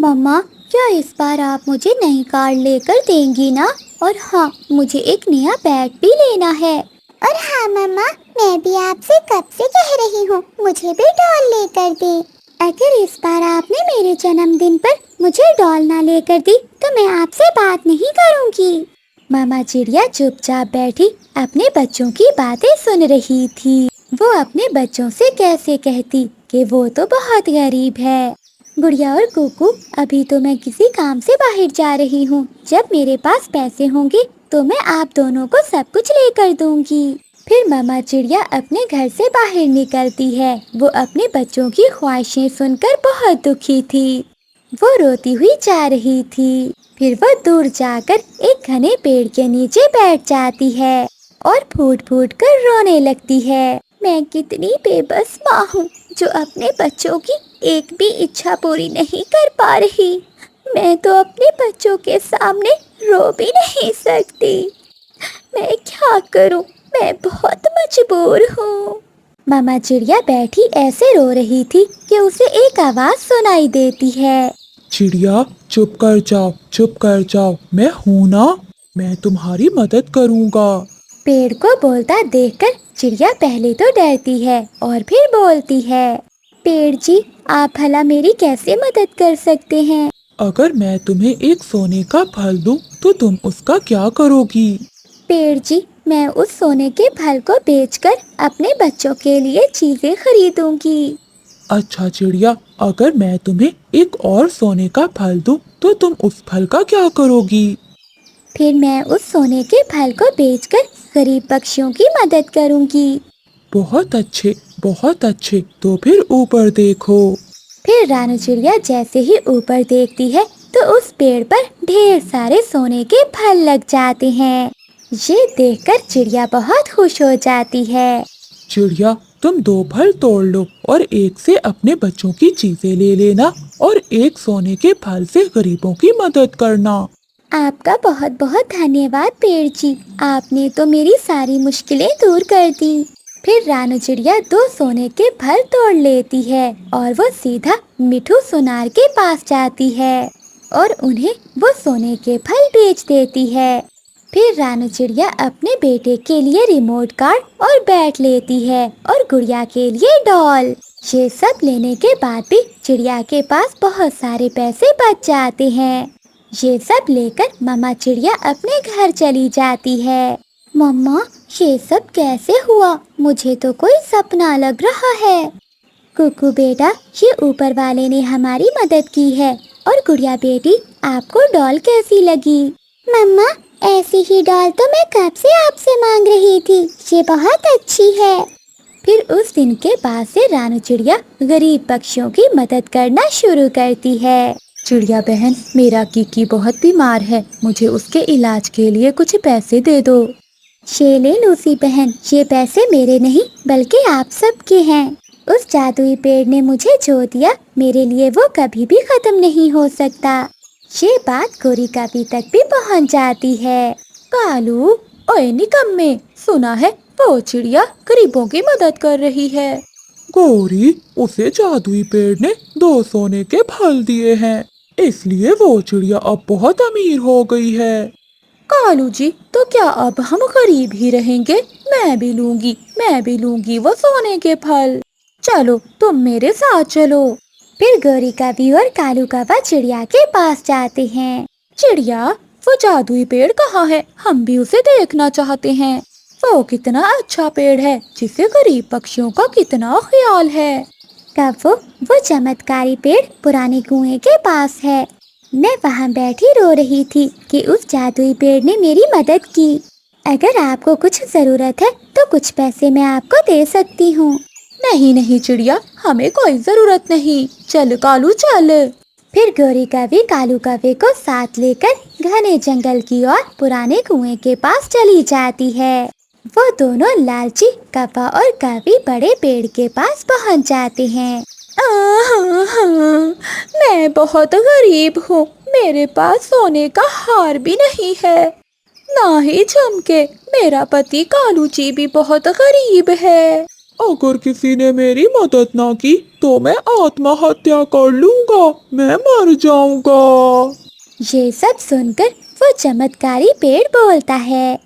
मम्मा, क्या इस बार आप मुझे नई कार लेकर देंगी ना? और हाँ, मुझे एक नया बैग भी लेना है। और हाँ मम्मा, मैं भी आपसे कब से कह रही हूँ मुझे भी डॉल लेकर दे। अगर इस बार आपने मेरे जन्मदिन पर मुझे डॉल ना लेकर दी तो मैं आपसे बात नहीं करूँगी। मामा चिड़िया चुपचाप बैठी अपने बच्चों की बातें सुन रही थी। वो अपने बच्चों से कैसे कहती कि वो तो बहुत गरीब है। गुड़िया और कुकू, अभी तो मैं किसी काम से बाहर जा रही हूँ। जब मेरे पास पैसे होंगे तो मैं आप दोनों को सब कुछ लेकर दूंगी। फिर मामा चिड़िया अपने घर से बाहर निकलती है। वो अपने बच्चों की ख्वाहिशें सुनकर बहुत दुखी थी। वो रोती हुई जा रही थी। फिर वो दूर जाकर एक घने पेड़ के नीचे बैठ जाती है और फूट फूट कर रोने लगती है। मैं कितनी बेबस माँ हूँ जो अपने बच्चों की एक भी इच्छा पूरी नहीं कर पा रही। मैं तो अपने बच्चों के सामने रो भी नहीं सकती। मैं क्या करूँ? मैं बहुत मजबूर हूँ। मामा चिड़िया बैठी ऐसे रो रही थी कि उसे एक आवाज सुनाई देती है। चिड़िया, चुप कर जाओ, चुप कर जाओ, मैं हूं ना। मैं तुम्हारी मदद करूंगा। पेड़ को बोलता देखकर चिड़िया पहले तो डरती है और फिर बोलती है, पेड़ जी, आप भला मेरी कैसे मदद कर सकते हैं? अगर मैं तुम्हें एक सोने का फल दूं तो तुम उसका क्या करोगी? पेड़ जी, मैं उस सोने के फल को बेचकर अपने बच्चों के लिए चीजें खरीदूंगी। अच्छा चिड़िया, अगर मैं तुम्हें एक और सोने का फल दूं तो तुम उस फल का क्या करोगी? फिर मैं उस सोने के फल को बेचकर गरीब पक्षियों की मदद करूंगी। बहुत अच्छे, बहुत अच्छे। तो फिर ऊपर देखो। फिर रानू चिड़िया जैसे ही ऊपर देखती है तो उस पेड़ पर ढेर सारे सोने के फल लग जाते हैं। ये देखकर चिड़िया बहुत खुश हो जाती है। चिड़िया, तुम दो फल तोड़ लो और एक से अपने बच्चों की चीजें ले लेना और एक सोने के फल से गरीबों की मदद करना। आपका बहुत बहुत धन्यवाद पेड़ जी, आपने तो मेरी सारी मुश्किलें दूर कर दी। फिर रानू चिड़िया दो सोने के फल तोड़ लेती है और वो सीधा मिठू सुनार के पास जाती है और उन्हें वो सोने के फल बेच देती है। फिर रानू चिड़िया अपने बेटे के लिए रिमोट कार और बैट लेती है और गुड़िया के लिए डॉल। ये सब लेने के बाद भी चिड़िया के पास बहुत सारे पैसे बच जाते हैं। ये सब लेकर मम्मा चिड़िया अपने घर चली जाती है। मम्मा, ये सब कैसे हुआ? मुझे तो कोई सपना लग रहा है। कुकू बेटा, ये ऊपर वाले ने हमारी मदद की है। और गुड़िया बेटी, आपको डॉल कैसी लगी? मम्मा, ऐसी ही डॉल तो मैं कब से आपसे मांग रही थी। ये बहुत अच्छी है। फिर उस दिन के बाद से रानू चिड़िया गरीब पक्षियों की मदद करना शुरू करती है। चिड़िया बहन, मेरा कीकी बहुत बीमार है, मुझे उसके इलाज के लिए कुछ पैसे दे दो। ये ले लूसी बहन, ये पैसे मेरे नहीं बल्कि आप सबके हैं। उस जादुई पेड़ ने मुझे जो दिया मेरे लिए वो कभी भी खत्म नहीं हो सकता। ये बात गोरी काबी तक भी पहुंच जाती है। कालू, ओए निकम्मे, सुना है वो चिड़िया गरीबों की मदद कर रही है। गौरी, उसे जादुई पेड़ ने दो सोने के फल दिए हैं, इसलिए वो चिड़िया अब बहुत अमीर हो गई है। कालू जी, तो क्या अब हम गरीब ही रहेंगे? मैं भी लूंगी वो सोने के फल। चलो, तुम मेरे साथ चलो। फिर गौरी कवि और कालू कौवा चिड़िया के पास जाते हैं। चिड़िया, वो जादुई पेड़ कहाँ है? हम भी उसे देखना चाहते हैं। वो कितना अच्छा पेड़ है जिसे गरीब पक्षियों का कितना ख्याल है। कव्वो, वो चमत्कारी पेड़ पुराने कुएं के पास है। मैं वहाँ बैठी रो रही थी कि उस जादुई पेड़ ने मेरी मदद की। अगर आपको कुछ जरूरत है तो कुछ पैसे मैं आपको दे सकती हूँ। नहीं नहीं चिड़िया, हमें कोई जरूरत नहीं, चल कालू चल। फिर गौरी कवि कालू कौवे को साथ लेकर घने जंगल की ओर पुराने कुएं के पास चली जाती है। वो दोनों लालची कौवा और कवि बड़े पेड़ के पास पहुंच जाते हैं। मैं बहुत गरीब हूँ, मेरे पास सोने का हार भी नहीं है, ना ही झुमके। मेरा पति कालू जी भी बहुत गरीब है। अगर किसी ने मेरी मदद ना की तो मैं आत्महत्या कर लूंगा, मैं मर जाऊंगा। ये सब सुनकर वो चमत्कारी पेड़ बोलता है।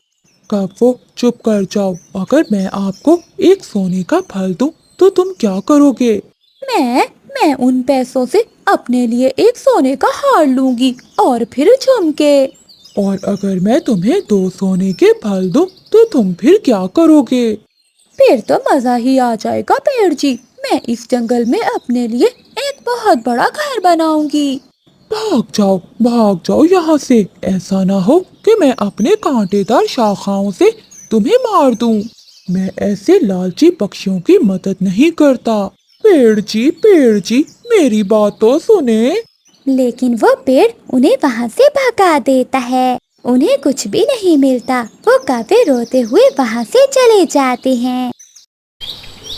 कव्वो चुप कर जाओ, अगर मैं आपको एक सोने का फल दूं तो तुम क्या करोगे? मैं उन पैसों से अपने लिए एक सोने का हार लूंगी और फिर झुमके। और अगर मैं तुम्हें 2 सोने के फल दूं तो तुम फिर क्या करोगे? फिर तो मजा ही आ जाएगा पेड़ जी। मैं इस जंगल में अपने लिए एक बहुत बड़ा घर बनाऊंगी। भाग जाओ यहाँ से। ऐसा ना हो कि मैं अपने कांटेदार शाखाओं से तुम्हें मार दूं। मैं ऐसे लालची पक्षियों की मदद नहीं करता। पेड़ जी मेरी बात तो सुने। लेकिन वो पेड़ उन्हें वहाँ से भगा देता है। उन्हें कुछ भी नहीं मिलता। वो काफी रोते हुए वहाँ से चले जाते हैं।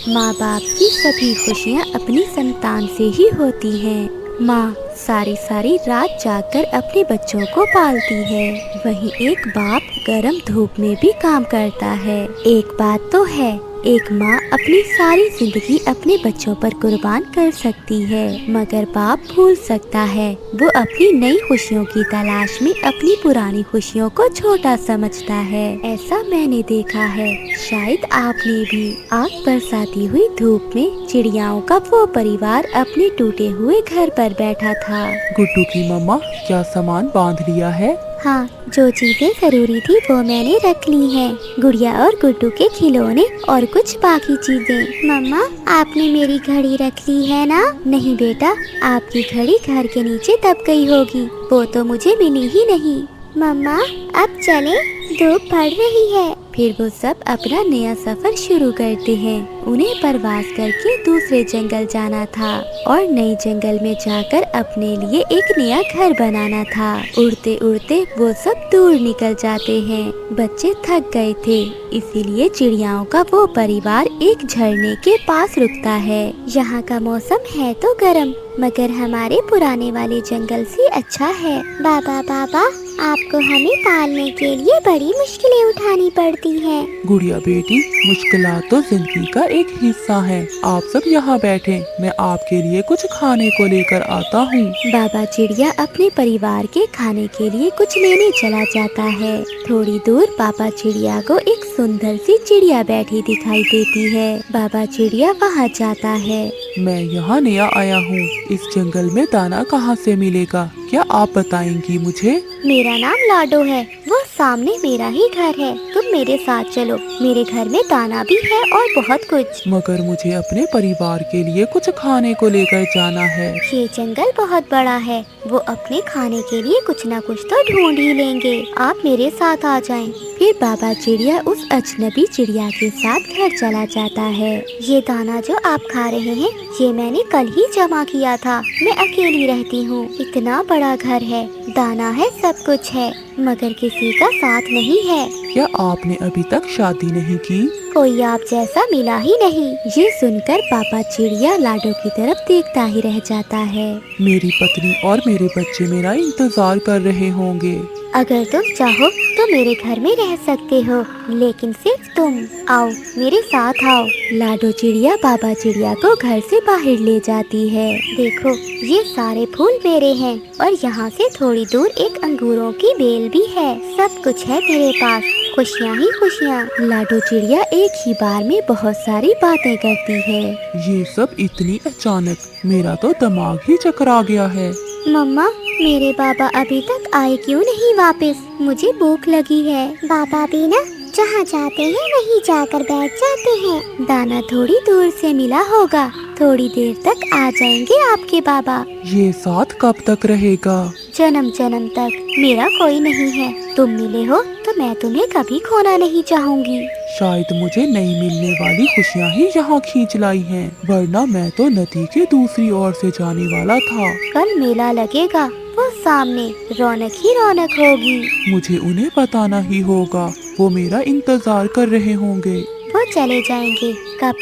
माँ बाप की सभी खुशियाँ अपनी संतान से ही होती हैं। माँ सारी सारी रात जागकर अपने बच्चों को पालती है। वहीं एक बाप गरम धूप में भी काम करता है। एक बात तो है, एक माँ अपनी सारी जिंदगी अपने बच्चों पर कुर्बान कर सकती है, मगर बाप भूल सकता है। वो अपनी नई खुशियों की तलाश में अपनी पुरानी खुशियों को छोटा समझता है। ऐसा मैंने देखा है, शायद आपने भी। आग बरसाती हुई धूप में चिड़ियाओं का वो परिवार अपने टूटे हुए घर पर बैठा था। गुड्डू की मम्मा क्या सामान बांध लिया है? हाँ, जो चीजें जरूरी थी वो मैंने रख ली हैं। गुड़िया और गुड्डू के खिलौने और कुछ बाकी चीजें। मम्मा, आपने मेरी घड़ी रख ली है ना? नहीं बेटा, आपकी घड़ी घर के नीचे दब गई होगी, वो तो मुझे मिली ही नहीं। मम्मा, अब चले, धूप पड़ रही है। फिर वो सब अपना नया सफर शुरू करते हैं। उन्हें प्रवास करके दूसरे जंगल जाना था और नए जंगल में जाकर अपने लिए एक नया घर बनाना था। उड़ते उड़ते वो सब दूर निकल जाते हैं। बच्चे थक गए थे, इसीलिए चिड़ियाओं का वो परिवार एक झरने के पास रुकता है। यहाँ का मौसम है तो गर्म, मगर हमारे पुराने वाले जंगल से अच्छा है। बाबा, आपको हमें पालने के लिए बड़ी मुश्किलें उठानी पड़ती हैं। गुड़िया बेटी, मुश्किलात तो जिंदगी का एक हिस्सा है। आप सब यहाँ बैठे, मैं आपके लिए कुछ खाने को लेकर आता हूँ। बाबा चिड़िया अपने परिवार के खाने के लिए कुछ लेने चला जाता है। थोड़ी दूर पापा चिड़िया को एक सुंदर सी चिड़िया बैठी दिखाई देती है। बाबा चिड़िया वहाँ जाता है। मैं यहाँ नया आया हूँ, इस जंगल में दाना कहाँ से मिलेगा, क्या आप बताएंगी मुझे? मेरा नाम लाडो है, वो सामने मेरा ही घर है। तुम मेरे साथ चलो, मेरे घर में दाना भी है और बहुत कुछ। मगर मुझे अपने परिवार के लिए कुछ खाने को लेकर जाना है। ये जंगल बहुत बड़ा है, वो अपने खाने के लिए कुछ न कुछ तो ढूंढ ही लेंगे। आप मेरे साथ आ जाएं। फिर बाबा चिड़िया उस अजनबी चिड़िया के साथ घर चला जाता है। ये दाना जो आप खा रहे हैं, ये मैंने कल ही जमा किया था। मैं अकेली रहती हूँ, इतना बड़ा घर है, दाना है, सब कुछ है, मगर किसी का साथ नहीं है। क्या आपने अभी तक शादी नहीं की? कोई आप जैसा मिला ही नहीं। ये सुनकर पापा चिड़िया लाडो की तरफ देखता ही रह जाता है। मेरी पत्नी और मेरे बच्चे मेरा इंतजार कर रहे होंगे। अगर तुम चाहो तो मेरे घर में रह सकते हो, लेकिन सिर्फ तुम। आओ, मेरे साथ आओ। लाडो चिड़िया बाबा चिड़िया को घर से बाहर ले जाती है। देखो, ये सारे फूल मेरे हैं और यहाँ से थोड़ी दूर एक अंगूरों की बेल भी है। सब कुछ है मेरे पास, खुशियाँ ही खुशियाँ। लाडो चिड़िया एक ही बार में बहुत सारी बातें करती है। ये सब इतनी अचानक, मेरा तो दिमाग ही चकरा गया है। मम्मा, मेरे बाबा अभी तक आए क्यों नहीं वापस? मुझे भूख लगी है। बाबा भी ना जहाँ जाते हैं वहीं जाकर बैठ जाते हैं। दाना थोड़ी दूर से मिला होगा, थोड़ी देर तक आ जाएंगे आपके बाबा। ये साथ कब तक रहेगा? जन्म जन्म तक। मेरा कोई नहीं है, तुम मिले हो तो मैं तुम्हें कभी खोना नहीं चाहूँगी। शायद मुझे नई मिलने वाली खुशियाँ ही यहाँ खींच लाई हैं, वरना मैं तो नदी के दूसरी ओर से जाने वाला था। कल मेला लगेगा, वो सामने रौनक ही रौनक होगी। मुझे उन्हें बताना ही होगा, वो मेरा इंतजार कर रहे होंगे। वो चले जाएंगे, कब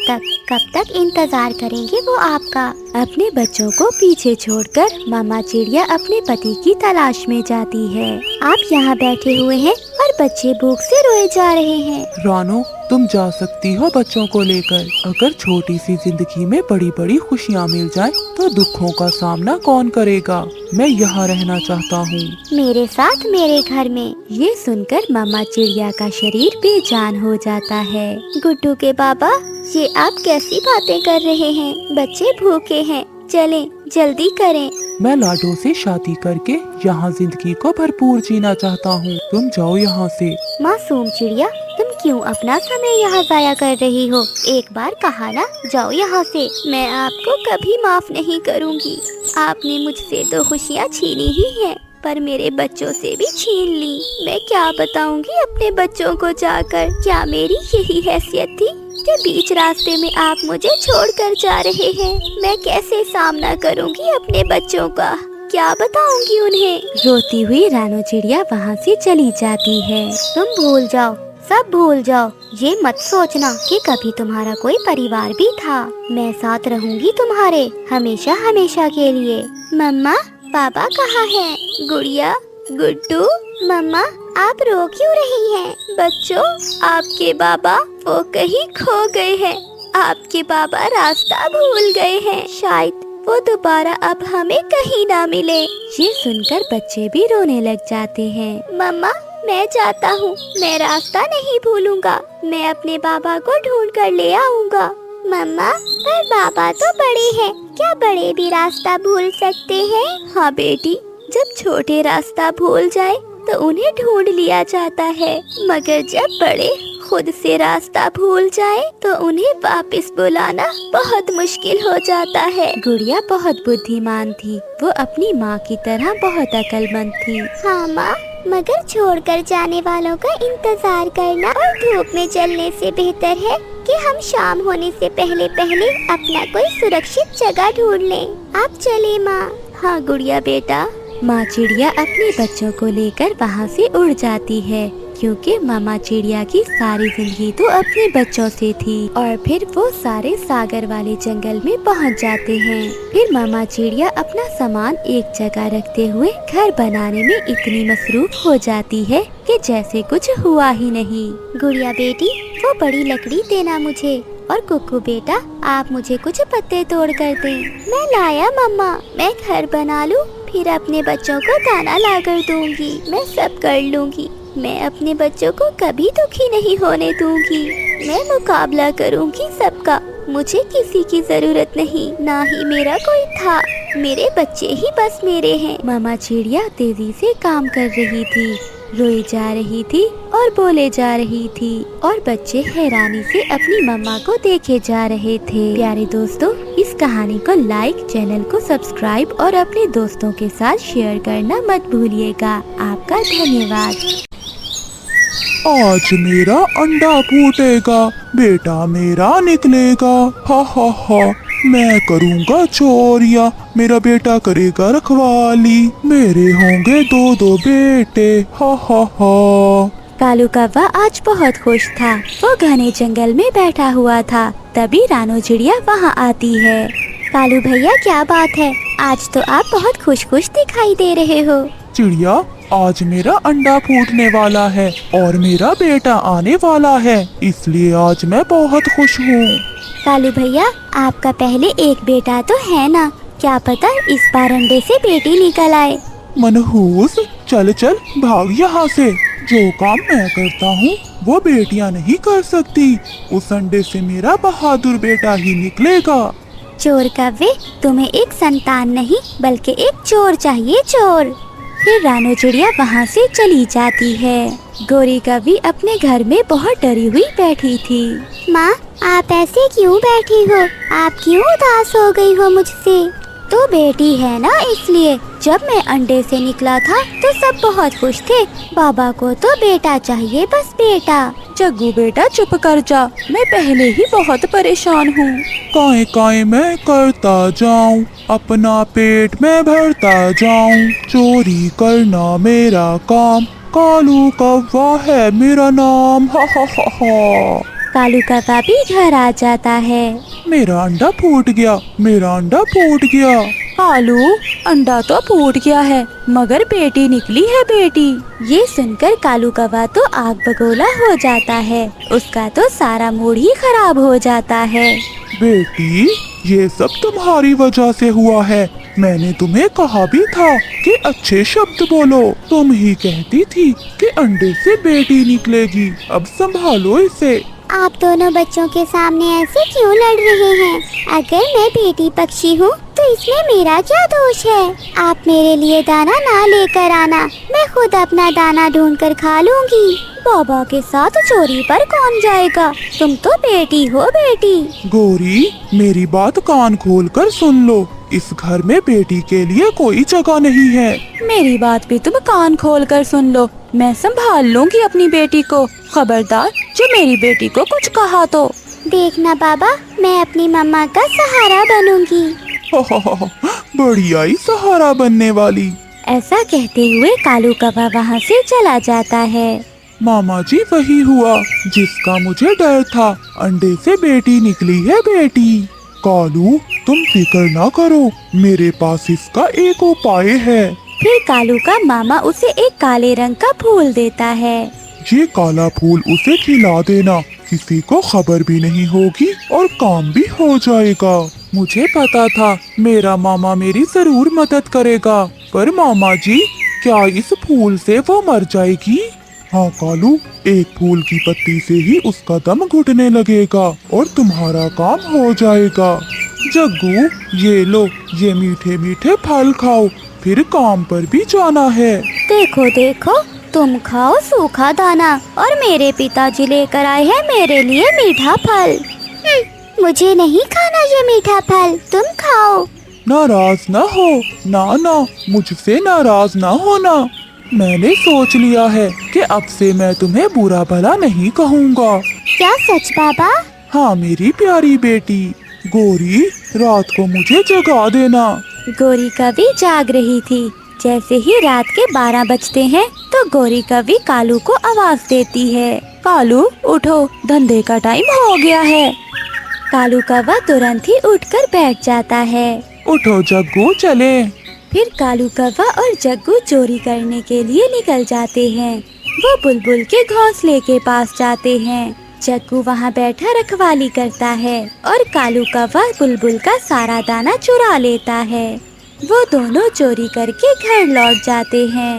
तक इंतजार करेंगे वो आपका। अपने बच्चों को पीछे छोड़कर मामा चिड़िया अपने पति की तलाश में जाती है। आप यहाँ बैठे हुए हैं और बच्चे भूख से रोए जा रहे हैं। रानो, तुम जा सकती हो बच्चों को लेकर। अगर छोटी सी जिंदगी में बड़ी बड़ी खुशियाँ मिल जाएं, तो दुखों का सामना कौन करेगा। मैं यहाँ रहना चाहता हूँ। मेरे साथ मेरे घर में। ये सुनकर मामा चिड़िया का शरीर बेजान हो जाता है। गुड्डू के बाबा, ये आप कैसी बातें कर रहे हैं? बच्चे भूखे हैं, चलें जल्दी करें। मैं लाडो से शादी करके यहाँ जिंदगी को भरपूर जीना चाहता हूँ। तुम जाओ यहाँ से। मासूम चिड़िया, तुम क्यों अपना समय यहाँ जाया कर रही हो? एक बार कहा ना, जाओ यहाँ से। मैं आपको कभी माफ नहीं करूँगी। आपने मुझसे तो खुशियाँ छीनी ही हैं, पर मेरे बच्चों से भी छीन ली। मैं क्या बताऊंगी अपने बच्चों को जाकर? क्या मेरी यही हैसियत थी कि बीच रास्ते में आप मुझे छोड़कर जा रहे हैं? मैं कैसे सामना करूंगी अपने बच्चों का? क्या बताऊंगी उन्हें? रोती हुई रानो चिड़िया वहाँ से चली जाती है। तुम भूल जाओ, सब भूल जाओ। ये मत सोचना कि कभी तुम्हारा कोई परिवार भी था। मैं साथ रहूंगी तुम्हारे, हमेशा हमेशा के लिए। मम्मा, पापा कहाँ हैं? गुड़िया, गुड्डू, मम्मा, आप रो क्यों रही हैं? बच्चों, आपके बाबा वो कहीं खो गए हैं। आपके बाबा रास्ता भूल गए हैं। शायद वो दोबारा अब हमें कहीं ना मिले। ये सुनकर बच्चे भी रोने लग जाते हैं। मम्मा, मैं जाता हूँ। मैं रास्ता नहीं भूलूंगा। मैं अपने बाबा को ढूंढ कर ले आऊँगा। मम्मा, पर बाबा तो बड़े हैं, क्या बड़े भी रास्ता भूल सकते हैं? हाँ बेटी, जब छोटे रास्ता भूल जाए तो उन्हें ढूंढ लिया जाता है, मगर जब बड़े खुद से रास्ता भूल जाए तो उन्हें वापस बुलाना बहुत मुश्किल हो जाता है। गुड़िया बहुत बुद्धिमान थी। वो अपनी माँ की तरह बहुत अक्लमंद थी। हाँ माँ, मगर छोड़कर जाने वालों का इंतजार करना और धूप में जलने से बेहतर है कि हम शाम होने से पहले पहले अपना कोई सुरक्षित जगह ढूंढ लें। आप चले माँ। हाँ गुड़िया बेटा। माँ चिड़िया अपने बच्चों को लेकर वहाँ से उड़ जाती है, क्योंकि मामा चिड़िया की सारी जिंदगी तो अपने बच्चों से थी। और फिर वो सारे सागर वाले जंगल में पहुँच जाते हैं। फिर मामा चिड़िया अपना सामान एक जगह रखते हुए घर बनाने में इतनी मसरूफ हो जाती है कि जैसे कुछ हुआ ही नहीं। गुड़िया बेटी, वो बड़ी लकड़ी देना मुझे। और कुक्कू बेटा, आप मुझे कुछ पत्ते तोड़ कर दें। मैं लाया मम्मा। मैं घर बना लूं, फिर अपने बच्चों को दाना ला कर दूंगी। मैं सब कर लूंगी। मैं अपने बच्चों को कभी दुखी नहीं होने दूंगी। मैं मुकाबला करूंगी सबका। मुझे किसी की जरूरत नहीं, ना ही मेरा कोई था। मेरे बच्चे ही बस मेरे हैं। मामा चिड़िया तेजी से काम कर रही थी, रोई जा रही थी और बोले जा रही थी, और बच्चे हैरानी से अपनी मम्मा को देखे जा रहे थे। प्यारे दोस्तों, इस कहानी को लाइक, चैनल को सब्सक्राइब और अपने दोस्तों के साथ शेयर करना मत भूलिएगा। आपका धन्यवाद। आज मेरा अंडा फूटेगा, बेटा मेरा निकलेगा। हा हा हा, मैं करूँगा चोरिया, मेरा बेटा करेगा रखवाली। मेरे होंगे दो दो बेटे। हा हा हा। कालू कौवा आज बहुत खुश था। वो घने जंगल में बैठा हुआ था। तभी रानो चिड़िया वहाँ आती है। कालू भैया, क्या बात है? आज तो आप बहुत खुश खुश दिखाई दे रहे हो। चिड़िया, आज मेरा अंडा फूटने वाला है और मेरा बेटा आने वाला है, इसलिए आज मैं बहुत खुश हूँ। कालू भैया, आपका पहले एक बेटा तो है ना? क्या पता इस बार अंडे से बेटी निकल आए। मनहूस, चल चल भाग यहाँ से। जो काम मैं करता हूँ वो बेटियाँ नहीं कर सकती। उस अंडे से मेरा बहादुर बेटा ही निकलेगा। चोर कव्वे, तुम्हें एक संतान नहीं बल्कि एक चोर चाहिए, चोर। फिर रानो चिड़िया वहाँ से चली जाती है। गोरी कव्वी अपने घर में बहुत डरी हुई बैठी थी। माँ, आप ऐसे क्यों बैठी हो? आप क्यों उदास हो गई हो मुझसे? तो बेटी है ना, इसलिए। जब मैं अंडे से निकला था तो सब बहुत खुश थे। बाबा को तो बेटा चाहिए, बस बेटा। जग्गू बेटा चुप कर जा, मैं पहले ही बहुत परेशान हूँ। काए काए मैं करता जाऊं, अपना पेट में भरता जाऊं। चोरी करना मेरा काम, कालू कौवा है मेरा नाम। हा हा हा हा। कालू कौवा भी घर आ जाता है। मेरा अंडा फूट गया, मेरा अंडा फूट गया। कालू, अंडा तो फूट गया है मगर बेटी निकली है बेटी। ये सुनकर कालू कौवा तो आग बगोला हो जाता है, उसका तो सारा मूड ही खराब हो जाता है। बेटी, ये सब तुम्हारी वजह से हुआ है। मैंने तुम्हें कहा भी था कि अच्छे शब्द बोलो। तुम ही कहती थी कि अंडे से बेटी निकलेगी। अब संभालो इसे। आप दोनों बच्चों के सामने ऐसे क्यों लड़ रहे हैं? अगर मैं बेटी पक्षी हूँ तो इसमें मेरा क्या दोष है? आप मेरे लिए दाना ना लेकर आना, मैं खुद अपना दाना ढूंढ कर खा लूंगी। बाबा के साथ चोरी पर कौन जाएगा? तुम तो बेटी हो बेटी। गौरी, मेरी बात कान खोल कर सुन लो। इस घर में बेटी के लिए कोई जगह नहीं है। मेरी बात भी तुम कान खोल कर सुन लो। मैं संभाल लूंगी अपनी बेटी को। खबरदार जो मेरी बेटी को कुछ कहा तो। देखना बाबा, मैं अपनी मम्मा का सहारा बनूंगी। बड़ी आई सहारा बनने वाली। ऐसा कहते हुए कालू कौवा वहाँ से चला जाता है। मामा जी, वही हुआ जिसका मुझे डर था। अंडे से बेटी निकली है बेटी। कालू, तुम फिक्र ना करो, मेरे पास इसका एक उपाय है। फिर कालू का मामा उसे एक काले रंग का फूल देता है। ये काला फूल उसे खिला देना, किसी को खबर भी नहीं होगी और काम भी हो जाएगा। मुझे पता था मेरा मामा मेरी जरूर मदद करेगा, पर मामा जी, क्या इस फूल से वो मर जाएगी? हाँ कालू, एक फूल की पत्ती से ही उसका दम घुटने लगेगा और तुम्हारा काम हो जाएगा। जग्गू, ये लो, ये मीठे मीठे फल खाओ, फिर काम पर भी जाना है। देखो देखो, तुम खाओ सूखा दाना और मेरे पिताजी लेकर आए हैं मेरे लिए मीठा फल। मुझे नहीं खाना ये मीठा फल, तुम खाओ। नाराज ना हो, ना, मुझसे नाराज ना होना। मैंने सोच लिया है कि अब से मैं तुम्हें बुरा भला नहीं कहूँगा। क्या सच बाबा? हाँ मेरी प्यारी बेटी। गौरी, रात को मुझे जगा देना। गौरी कवि जाग रही थी। जैसे ही रात के 12 बजते हैं तो गौरी कवि कालू को आवाज देती है। कालू, उठो, धंधे का टाइम हो गया है। कालू कौवा तुरंत ही उठकर बैठ जाता है। उठो जग्गू, चले। फिर कालू कौवा और जग्गू चोरी करने के लिए निकल जाते हैं। वो बुलबुल के घोंसले के पास जाते हैं। जग्गू वहाँ बैठा रखवाली करता है और कालू कौवा बुलबुल का सारा दाना चुरा लेता है। वो दोनों चोरी करके घर लौट जाते हैं।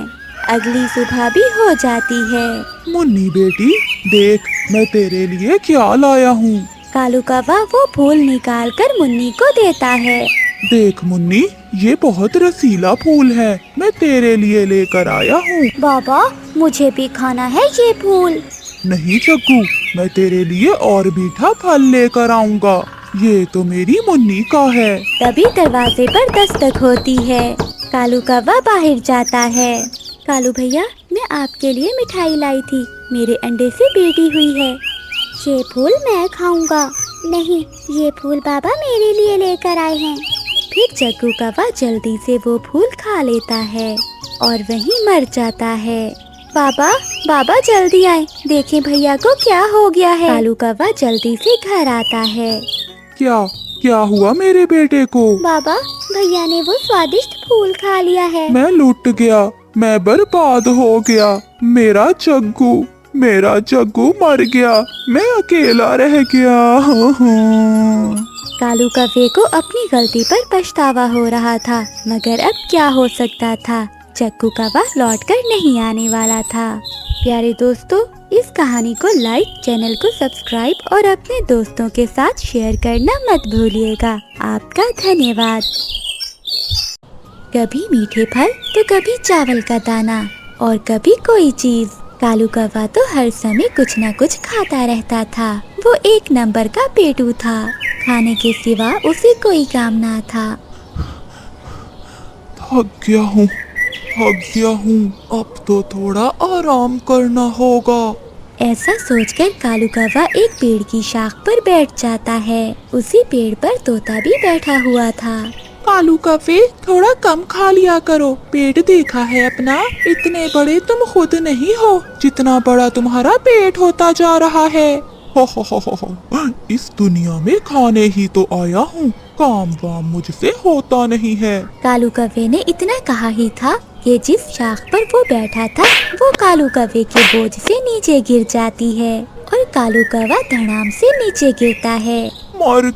अगली सुबह भी हो जाती है। मुन्नी बेटी, देख मैं तेरे लिए क्या लाया हूँ। कालू कौवा वो फूल निकाल कर मुन्नी को देता है। देख मुन्नी, ये बहुत रसीला फूल है, मैं तेरे लिए लेकर आया हूँ। बाबा, मुझे भी खाना है ये फूल। नहीं जग्गू, मैं तेरे लिए और मीठा फल लेकर आऊँगा। ये तो मेरी मुन्नी का है। तभी दरवाजे पर दस्तक होती है। कालू कौवा बाहर जाता है। कालू भैया, मैं आपके लिए मिठाई लाई थी, मेरे अंडे से बेटी हुई है। ये फूल मैं खाऊंगा। नहीं, ये फूल बाबा मेरे लिए लेकर आए हैं। फिर जग्गू कौवा जल्दी से वो फूल खा लेता है और वहीं मर जाता है। बाबा, बाबा जल्दी आए, देखें भैया को क्या हो गया है। कालू कौवा जल्दी से घर आता है। क्या हुआ मेरे बेटे को? बाबा, भैया ने वो स्वादिष्ट फूल खा लिया है। मैं लुट गया, मैं बर्बाद हो गया। मेरा जग्गू मर गया, मैं अकेला रह गया। कालू कौवे को अपनी गलती पर पछतावा हो रहा था, मगर अब क्या हो सकता था, जग्गू कौवा लौटकर नहीं आने वाला था। प्यारे दोस्तों, इस कहानी को लाइक, चैनल को सब्सक्राइब और अपने दोस्तों के साथ शेयर करना मत भूलिएगा। आपका धन्यवाद। कभी मीठे फल तो कभी चावल का दाना और कभी कोई चीज। कालू कौवा तो हर समय कुछ न कुछ खाता रहता था। वो एक नंबर का पेटू था, खाने के सिवा उसे कोई काम ना था। थक गया हूँ, अब तो थोड़ा आराम करना होगा। ऐसा सोचकर कालू कौवा एक पेड़ की शाख पर बैठ जाता है। उसी पेड़ पर तोता भी बैठा हुआ था। कालू कौवे, थोड़ा कम खा लिया करो, पेट देखा है अपना, इतने बड़े तुम खुद नहीं हो जितना बड़ा तुम्हारा पेट होता जा रहा है। इस दुनिया में खाने ही तो आया हूँ, काम वाम मुझसे होता नहीं है। कालू कौवे ने इतना कहा ही था कि जिस शाख पर वो बैठा था वो कालू कौवे के बोझ से नीचे गिर जाती है और कालू कौवा धड़ाम से नीचे गिरता है। मर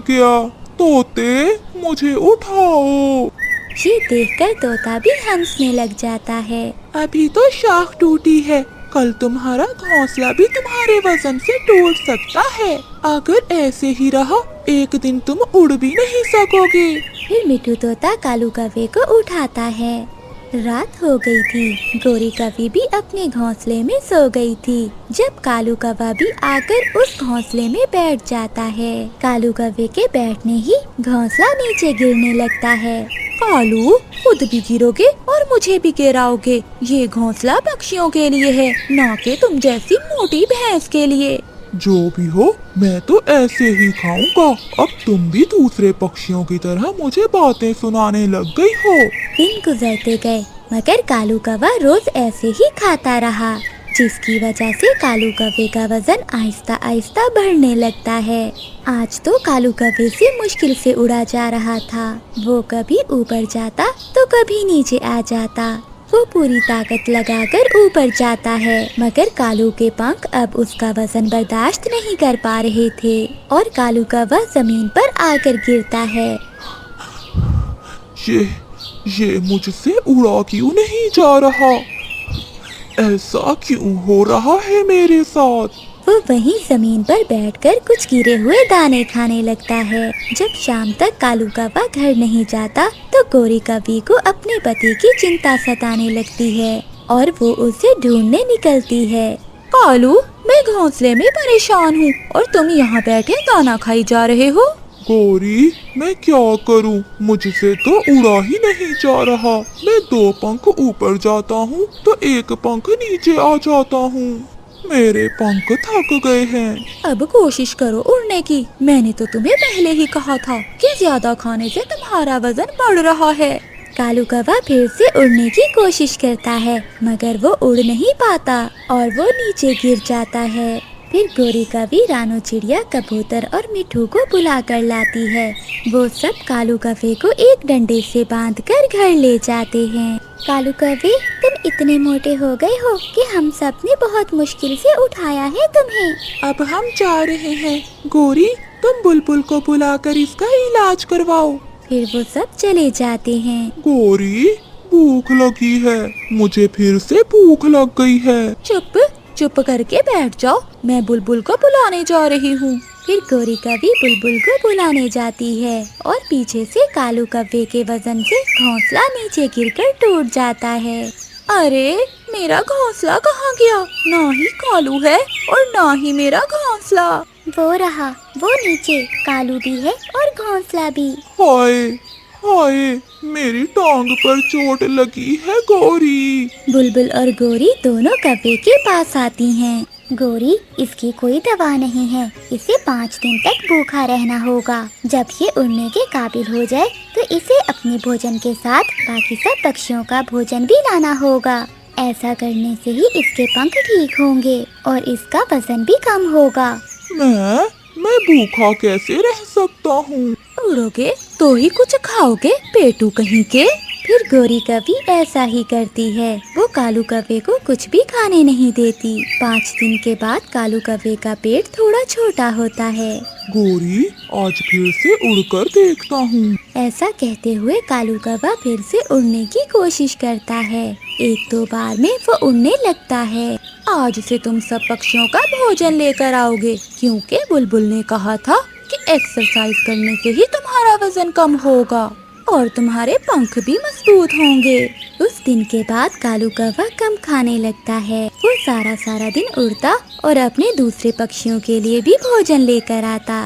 गया, तोते मुझे उठाओ। ये देखकर तोता भी हंसने लग जाता है। अभी तो शाख टूटी है, कल तुम्हारा घोंसला भी तुम्हारे वजन से टूट सकता है। अगर ऐसे ही रहा एक दिन तुम उड़ भी नहीं सकोगे। फिर मिट्टू तोता कालू कौवे को उठाता है। रात हो गई थी। गोरी कौवी भी अपने घोंसले में सो गई थी। जब कालू कौवा भी आकर उस घोंसले में बैठ जाता है। कालू कौवे के बैठने ही घोंसला नीचे गिरने लगता है। कालू, खुद भी गिरोगे और मुझे भी गिराओगे। ये घोंसला पक्षियों के लिए है, ना कि तुम जैसी मोटी भैंस के लिए। जो भी हो, मैं तो ऐसे ही खाऊंगा। अब तुम भी दूसरे पक्षियों की तरह मुझे बातें सुनाने लग गई हो। दिन गुजरते गए मगर कालू कौवा रोज ऐसे ही खाता रहा, जिसकी वजह से कालू कौवे का वजन आहिस्ता आहिस्ता बढ़ने लगता है। आज तो कालू कौवे से मुश्किल से उड़ा जा रहा था। वो कभी ऊपर जाता तो कभी नीचे आ जाता। वो पूरी ताकत लगाकर ऊपर जाता है मगर कालू के पंख अब उसका वजन बर्दाश्त नहीं कर पा रहे थे और कालू कौवा जमीन पर आकर गिरता है। ये मुझसे उड़ा क्यों नहीं जा रहा? ऐसा क्यों हो रहा है मेरे साथ? वो वहीं जमीन पर बैठकर कुछ गिरे हुए दाने खाने लगता है। जब शाम तक कालू कौवा घर नहीं जाता तो गोरी कौवी को अपने पति की चिंता सताने लगती है और वो उसे ढूंढने निकलती है। कालू, मैं घोंसले में परेशान हूँ और तुम यहाँ बैठे दाना खाई जा रहे हो। गोरी, मैं क्या करूं? मुझसे तो उड़ा ही नहीं जा रहा। मैं 2 पंख ऊपर जाता हूँ तो 1 पंख नीचे आ जाता हूँ। मेरे पंख थक गए हैं। अब कोशिश करो उड़ने की। मैंने तो तुम्हें पहले ही कहा था कि ज्यादा खाने से तुम्हारा वजन बढ़ रहा है। कालू कौवा फिर से उड़ने की कोशिश करता है मगर वो उड़ नहीं पाता और वो नीचे गिर जाता है। फिर गोरी कौवी रानू चिड़िया, कबूतर और मिठू को बुला कर लाती है। वो सब कालू कौवे को एक डंडे से बांधकर घर ले जाते हैं। कालू कौवे, तुम इतने मोटे हो गए हो कि हम सब ने बहुत मुश्किल से उठाया है तुम्हें। अब हम जा रहे हैं। गोरी, तुम बुलबुल को बुलाकर इसका इलाज करवाओ। फिर वो सब चले जाते हैं। गोरी, भूख लगी है। मुझे फिर से भूख लग गई है। चुप करके बैठ जाओ, मैं बुलबुल को बुलाने जा रही हूँ। फिर गोरी कौवी बुलबुल को बुलाने जाती है और पीछे से कालू कौवे के वजन से घोंसला नीचे गिरकर टूट जाता है। अरे, मेरा घोंसला कहाँ गया? ना ही कालू है और ना ही मेरा घोंसला। वो रहा, वो नीचे कालू भी है और घोंसला भी। हाय, मेरी टांग पर चोट लगी है। गोरी, बुलबुल और गोरी दोनों कौवे के पास आती हैं। गोरी, इसकी कोई दवा नहीं है। इसे 5 दिन तक भूखा रहना होगा। जब ये उड़ने के काबिल हो जाए तो इसे अपने भोजन के साथ बाकी सब पक्षियों का भोजन भी लाना होगा। ऐसा करने से ही इसके पंख ठीक होंगे और इसका वजन भी कम होगा। मैं भूखा कैसे रह सकता हूँ? उड़ोगे तो ही कुछ खाओगे, पेटू कहीं के। फिर गोरी कौवी ऐसा ही करती है। वो कालू कौवे को कुछ भी खाने नहीं देती। 5 दिन के बाद कालू कौवे का पेट थोड़ा छोटा होता है। गोरी, आज फिर से उड़कर देखता हूँ। ऐसा कहते हुए कालू कौवा फिर से उड़ने की कोशिश करता है। 1-2 बार में वो उड़ने लगता है। आज से तुम सब पक्षियों का भोजन लेकर आओगे, क्योंकि बुलबुल ने कहा था कि एक्सरसाइज करने से ही तुम्हारा वजन कम होगा और तुम्हारे पंख भी मजबूत होंगे। उस दिन के बाद कालू कौवा कम खाने लगता है। वो सारा दिन उड़ता और अपने दूसरे पक्षियों के लिए भी भोजन लेकर आता।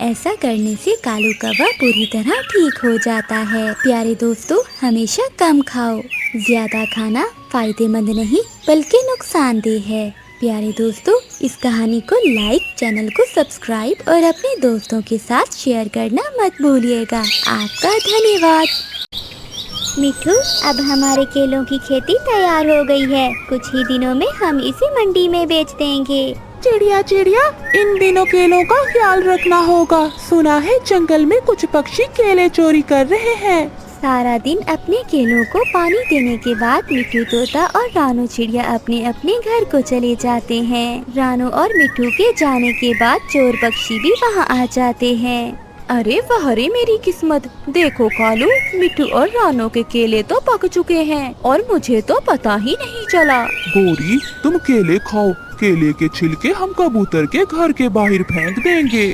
ऐसा करने से कालू कौवा पूरी तरह ठीक हो जाता है। प्यारे दोस्तों, हमेशा कम खाओ। ज्यादा खाना फायदेमंद नहीं बल्कि नुकसानदेह है। प्यारे दोस्तों, इस कहानी को लाइक, चैनल को सब्सक्राइब और अपने दोस्तों के साथ शेयर करना मत भूलिएगा। आपका धन्यवाद। मिठू, अब हमारे केलों की खेती तैयार हो गई है। कुछ ही दिनों में हम इसे मंडी में बेच देंगे। चिड़िया चिड़िया, इन दिनों केलों का ख्याल रखना होगा। सुना है जंगल में कुछ पक्षी केले चोरी कर रहे हैं। सारा दिन अपने केलों को पानी देने के बाद मिट्ठू तोता और रानू चिड़िया अपने अपने घर को चले जाते हैं। रानू और मिट्ठू के जाने के बाद चोर पक्षी भी वहाँ आ जाते हैं। अरे वाह रे मेरी किस्मत, देखो कालू, मिट्ठू और रानू के केले तो पक चुके हैं और मुझे तो पता ही नहीं चला। गोरी, तुम केले खाओ, केले के छिलके हम कबूतर के घर के बाहर फेंक देंगे।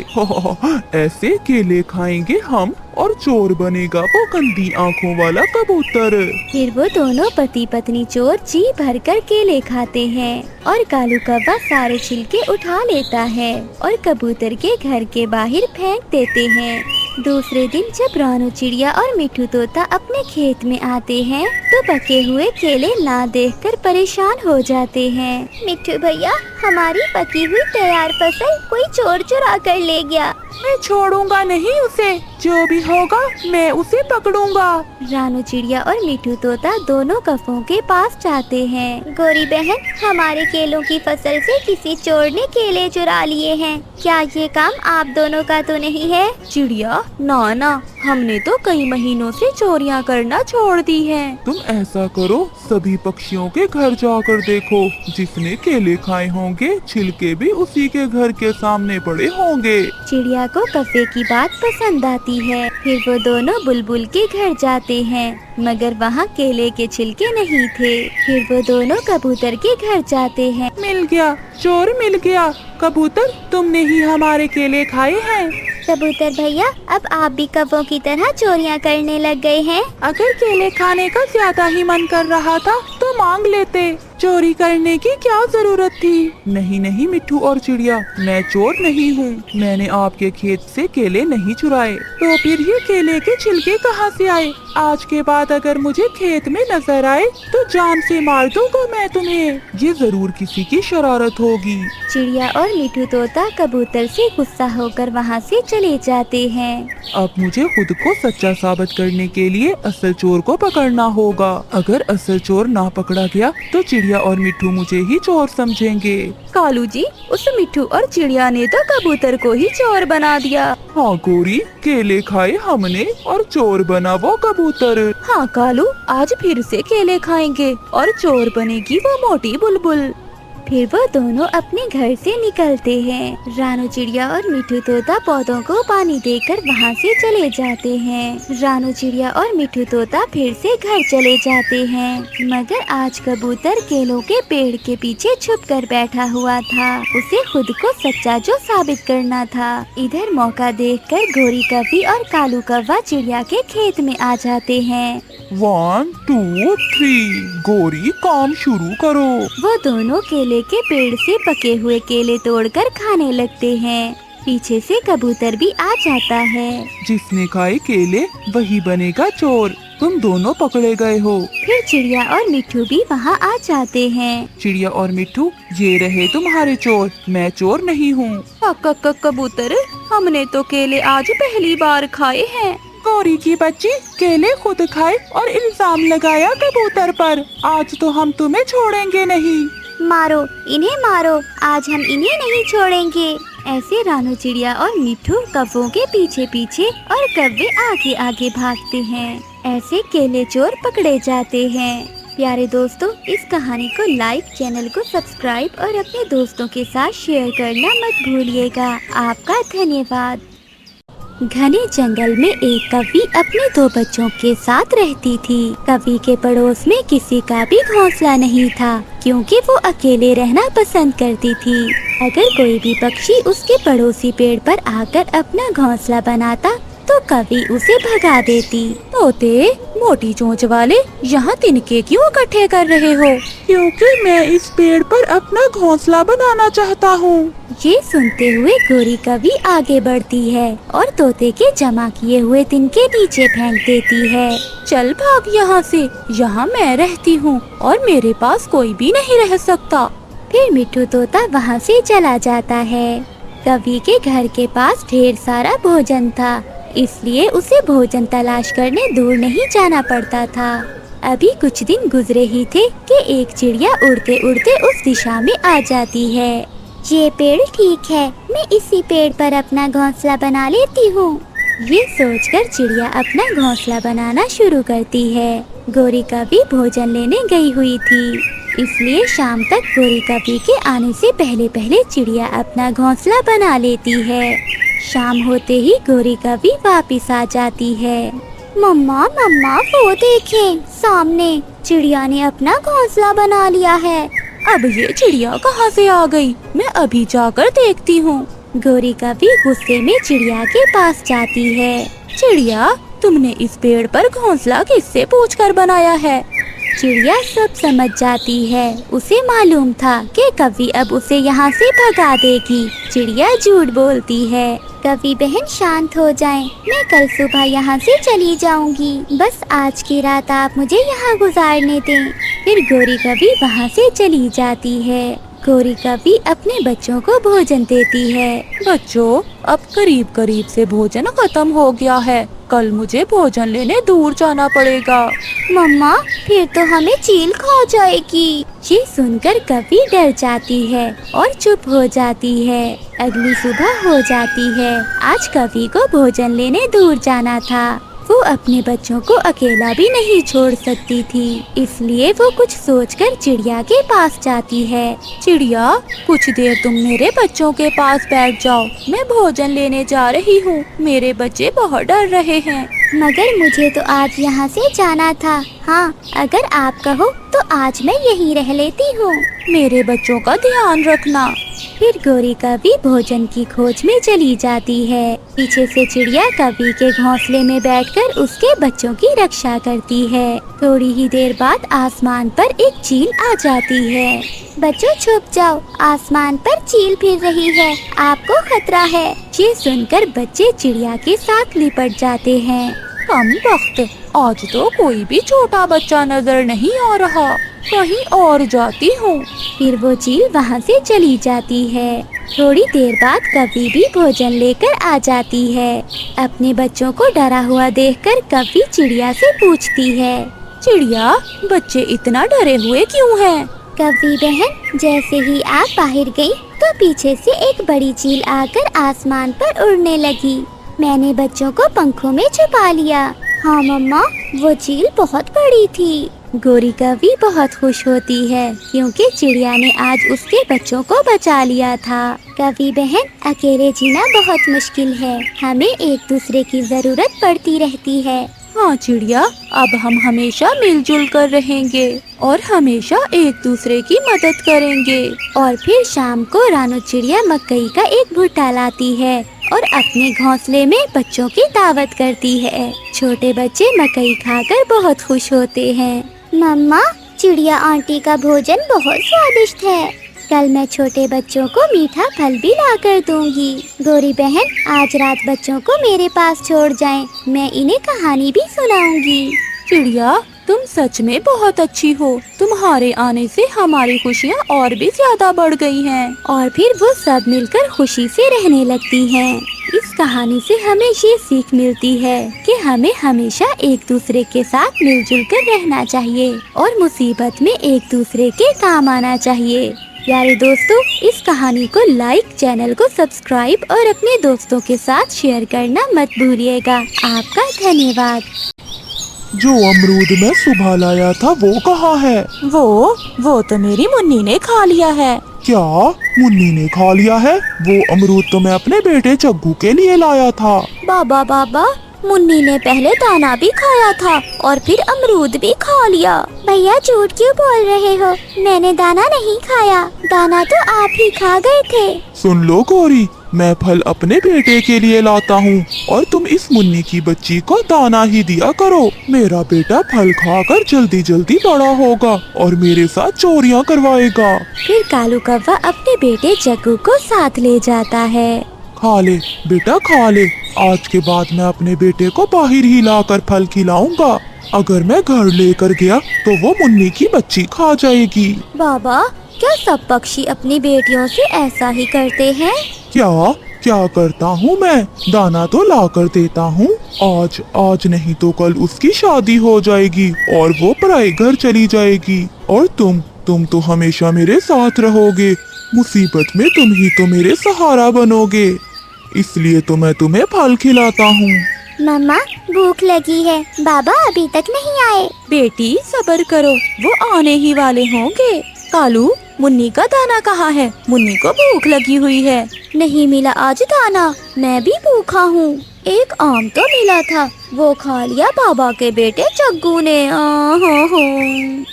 ऐसे केले खाएंगे हम और चोर बनेगा वो गंदी आँखों वाला कबूतर। फिर वो दोनों पति पत्नी चोर जी भरकर केले खाते हैं और कालू कौवा सारे छिलके उठा लेता है और कबूतर के घर के बाहर फेंक देते हैं। दूसरे दिन जब रानू चिड़िया और मिट्ठू तोता अपने खेत में आते हैं तो पके हुए केले ना देखकर परेशान हो जाते हैं। मिट्ठू भैया, हमारी पकी हुई तैयार फसल कोई चोर चुरा कर ले गया। मैं छोड़ूंगा नहीं उसे, जो भी होगा मैं उसे पकड़ूंगा। रानू चिड़िया और मिट्ठू तोता दोनों कफों के पास जाते हैं। गोरी बहन, हमारे केलों की फसल से किसी चोर ने केले चुरा लिए हैं। क्या ये काम आप दोनों का तो नहीं है? चिड़िया, ना ना, हमने तो कई महीनों से चोरियां करना छोड़ दी हैं। तुम ऐसा करो, सभी पक्षियों के घर जाकर देखो, जिसने केले खाए होंगे छिलके भी उसी के घर के सामने पड़े होंगे। चिड़िया को कफे की बात पसंद आती है। फिर वो दोनों बुलबुल के घर जाते हैं, मगर वहाँ केले के छिलके नहीं थे। फिर वो दोनों कबूतर के घर जाते हैं। मिल गया, चोर मिल गया। कबूतर, तुमने ही हमारे केले खाए हैं। कबूतर भैया, अब आप भी कौवों की तरह चोरियां करने लग गए हैं। अगर केले खाने का ज्यादा ही मन कर रहा था तो मांग लेते, चोरी करने की क्या जरूरत थी। नहीं नहीं मिट्ठू और चिड़िया, मैं चोर नहीं हूँ। मैंने आपके खेत से केले नहीं चुराए। तो फिर ये केले के छिलके कहाँ से आए? आज के बाद अगर मुझे खेत में नजर आए तो जान से मार दूंगा मैं तुम्हें। ये जरूर किसी की शरारत होगी। चिड़िया और मिट्ठू तोता कबूतर से गुस्सा होकर वहाँ से चले जाते हैं। अब मुझे खुद को सच्चा साबित करने के लिए असल चोर को पकड़ना होगा। अगर असल चोर ना पकड़ा गया तो चिड़िया और मिट्ठू मुझे ही चोर समझेंगे। कालू जी, उस मिट्ठू और चिड़िया ने तो कबूतर को ही चोर बना दिया। हाँ गोरी, केले खाए हमने और चोर बना वो कबूतर। हाँ कालू, आज फिर से केले खाएंगे और चोर बनेगी वो मोटी बुलबुल। फिर वो दोनों अपने घर से निकलते हैं। रानू चिड़िया और मिट्ठू तोता पौधों को पानी देकर वहाँ से चले जाते हैं। रानू चिड़िया और मिट्ठू तोता फिर से घर चले जाते हैं, मगर आज कबूतर केलों के पेड़ के पीछे छुपकर बैठा हुआ था। उसे खुद को सच्चा जो साबित करना था। इधर मौका देखकर गोरी कवि और कालू कौवा चिड़िया के खेत में आ जाते हैं। 1 2 3, गोरी काम शुरू करो। वो दोनों केले के पेड़ से पके हुए केले तोड़कर खाने लगते हैं। पीछे से कबूतर भी आ जाता है। जिसने खाए केले वही बनेगा चोर। तुम दोनों पकड़े गए हो। फिर चिड़िया और मिट्ठू भी वहाँ आ जाते हैं। चिड़िया और मिट्ठू, ये रहे तुम्हारे चोर। मैं चोर नहीं हूँ। कबूतर, हमने तो केले आज पहली बार खाए हैं। गौरी की बच्ची, केले खुद खाए और इल्जाम लगाया कबूतर पर। आज तो हम तुम्हें छोड़ेंगे नहीं। मारो इन्हें, मारो, आज हम इन्हें नहीं छोड़ेंगे। ऐसे रानू चिड़िया और मिट्ठू कौवों के पीछे पीछे और कौवे आगे आगे भागते हैं। ऐसे केले चोर पकड़े जाते हैं। प्यारे दोस्तों, इस कहानी को लाइक, चैनल को सब्सक्राइब और अपने दोस्तों के साथ शेयर करना मत भूलिएगा। आपका धन्यवाद। घने जंगल में एक कौवी अपने 2 बच्चों के साथ रहती थी। कौवी के पड़ोस में किसी का भी घोंसला नहीं था, क्योंकि वो अकेले रहना पसंद करती थी। अगर कोई भी पक्षी उसके पड़ोसी पेड़ पर आकर अपना घोंसला बनाता तो कौवी उसे भगा देती। तोते, मोटी चोंच वाले, यहाँ तिनके क्यों इकट्ठे कर रहे हो? क्योंकि मैं इस पेड़ पर अपना घोंसला बनाना चाहता हूँ। ये सुनते हुए गोरी कौवी आगे बढ़ती है और तोते के जमा किए हुए तिनके नीचे फेंक देती है। चल भाग यहाँ से, यहाँ मैं रहती हूँ और मेरे पास कोई भी नहीं रह सकता। फिर मिट्ठू तोता वहाँ से चला जाता है। कौवी के घर के पास ढेर सारा भोजन था, इसलिए उसे भोजन तलाश करने दूर नहीं जाना पड़ता था। अभी कुछ दिन गुजरे ही थे कि एक चिड़िया उड़ते उड़ते उस दिशा में आ जाती है। ये पेड़ ठीक है, मैं इसी पेड़ पर अपना घोंसला बना लेती हूँ। ये सोचकर चिड़िया अपना घोंसला बनाना शुरू करती है। गोरी कभी भोजन लेने गई हुई थी, इसलिए शाम तक गोरी कभी के आने से पहले पहले चिड़िया अपना घोंसला बना लेती है। शाम होते ही गोरी कभी वापिस आ जाती है। मम्मा मम्मा वो देखें, सामने चिड़िया ने अपना घोंसला बना लिया है। अब ये चिड़िया कहाँ से आ गई? मैं अभी जाकर देखती हूँ। गोरी कभी गुस्से में चिड़िया के पास जाती है। चिड़िया, तुमने इस पेड़ पर घोंसला किससे पूछकर बनाया है? चिड़िया सब समझ जाती है। उसे मालूम था कि कभी अब उसे यहाँ से भगा देगी। चिड़िया झूठ बोलती है। कभी बहन शांत हो जाएं, मैं कल सुबह यहाँ से चली जाऊंगी। बस आज की रात आप मुझे यहाँ गुजारने दें। फिर गोरी कभी वहाँ से चली जाती है। गोरी कभी अपने बच्चों को भोजन देती है। बच्चों, अब करीब करीब से भोजन खत्म हो गया है। कल मुझे भोजन लेने दूर जाना पड़ेगा। मम्मा, फिर तो हमें चील खा जाएगी। ये सुनकर कभी डर जाती है और चुप हो जाती है। अगली सुबह हो जाती है। आज कभी को भोजन लेने दूर जाना था। वो अपने बच्चों को अकेला भी नहीं छोड़ सकती थी, इसलिए वो कुछ सोचकर चिड़िया के पास जाती है। चिड़िया, कुछ देर तुम मेरे बच्चों के पास बैठ जाओ। मैं भोजन लेने जा रही हूँ। मेरे बच्चे बहुत डर रहे हैं। मगर मुझे तो आज यहाँ से जाना था। हाँ, अगर आप कहो तो आज मैं यहीं रह लेती हूँ। मेरे बच्चों का ध्यान रखना। फिर गोरी कभी भोजन की खोज में चली जाती है। पीछे से चिड़िया कभी के घोंसले में बैठकर उसके बच्चों की रक्षा करती है। थोड़ी ही देर बाद आसमान पर एक चील आ जाती है। बच्चों छुप जाओ, आसमान पर चील फिर रही है, आपको खतरा है। ये सुनकर बच्चे चिड़िया के साथ लिपट जाते हैं। कम वक्त, आज तो कोई भी छोटा बच्चा नजर नहीं आ रहा। कहीं और जाती हूँ। फिर वो चील वहाँ से चली जाती है। थोड़ी देर बाद कभी भी भोजन लेकर आ जाती है। अपने बच्चों को डरा हुआ देखकर कभी चिड़िया से पूछती है। चिड़िया, बच्चे इतना डरे हुए क्यों हैं? कभी बहन, जैसे ही आप बाहर गई तो पीछे से एक बड़ी चील आकर आसमान पर उड़ने लगी। मैंने बच्चों को पंखों में छुपा लिया। हाँ मम्मा, वो चील बहुत बड़ी थी। गोरी कभी बहुत खुश होती है क्योंकि चिड़िया ने आज उसके बच्चों को बचा लिया था। कभी बहन, अकेले जीना बहुत मुश्किल है। हमें एक दूसरे की जरूरत पड़ती रहती है। हाँ चिड़िया, अब हम हमेशा मिलजुल कर रहेंगे और हमेशा एक दूसरे की मदद करेंगे। और फिर शाम को रानू चिड़िया मकई का एक भुट्टा लाती है और अपने घोंसले में बच्चों की दावत करती है। छोटे बच्चे मकई खाकर बहुत खुश होते हैं। मम्मा, चिड़िया आंटी का भोजन बहुत स्वादिष्ट है। कल मैं छोटे बच्चों को मीठा फल भी ला कर दूंगी। गोरी बहन, आज रात बच्चों को मेरे पास छोड़ जाएं। मैं इन्हें कहानी भी सुनाऊंगी। चिड़िया, तुम सच में बहुत अच्छी हो। तुम्हारे आने से हमारी खुशियाँ और भी ज्यादा बढ़ गई हैं। और फिर वो सब मिलकर खुशी से रहने लगती हैं। इस कहानी से हमें ये सीख मिलती है कि हमें हमेशा एक दूसरे के साथ मिलजुल कर रहना चाहिए और मुसीबत में एक दूसरे के काम आना चाहिए। प्यारे दोस्तों, इस कहानी को लाइक, चैनल को सब्सक्राइब और अपने दोस्तों के साथ शेयर करना मत भूलिएगा। आपका धन्यवाद। जो अमरूद मैं सुबह लाया था वो कहाँ है? वो तो मेरी मुन्नी ने खा लिया है। क्या मुन्नी ने खा लिया है? वो अमरूद तो मैं अपने बेटे जग्गू के लिए लाया था। बाबा, मुन्नी ने पहले दाना भी खाया था और फिर अमरूद भी खा लिया। भैया झूठ क्यों बोल रहे हो? मैंने दाना नहीं खाया, दाना तो आप ही खा गए थे। सुन लो गौरी, मैं फल अपने बेटे के लिए लाता हूँ और तुम इस मुन्नी की बच्ची को दाना ही दिया करो। मेरा बेटा फल खाकर जल्दी जल्दी बड़ा होगा और मेरे साथ चोरियाँ करवाएगा। फिर कालू कौवा अपने बेटे जग्गू को साथ ले जाता है। खा ले बेटा, खा ले। आज के बाद मैं अपने बेटे को बाहर ही लाकर फल खिलाऊंगा। अगर मैं घर लेकर गया तो वो मुन्नी की बच्ची खा जाएगी। बाबा, क्या सब पक्षी अपनी बेटियों से ऐसा ही करते हैं? क्या करता हूँ मैं? दाना तो लाकर देता हूँ। आज नहीं तो कल उसकी शादी हो जाएगी और वो पराए घर चली जाएगी और तुम तो हमेशा मेरे साथ रहोगे। मुसीबत में तुम ही तो मेरे सहारा बनोगे, इसलिए तो मैं तुम्हें फल खिलाता हूँ। मम्मा भूख लगी है, बाबा अभी तक नहीं आए। बेटी सब्र करो, वो आने ही वाले होंगे। कालू, मुन्नी का दाना कहाँ है? मुन्नी को भूख लगी हुई है। नहीं मिला आज दाना, मैं भी भूखा हूँ। एक आम तो मिला था, वो खा लिया बाबा के बेटे जग्गू ने।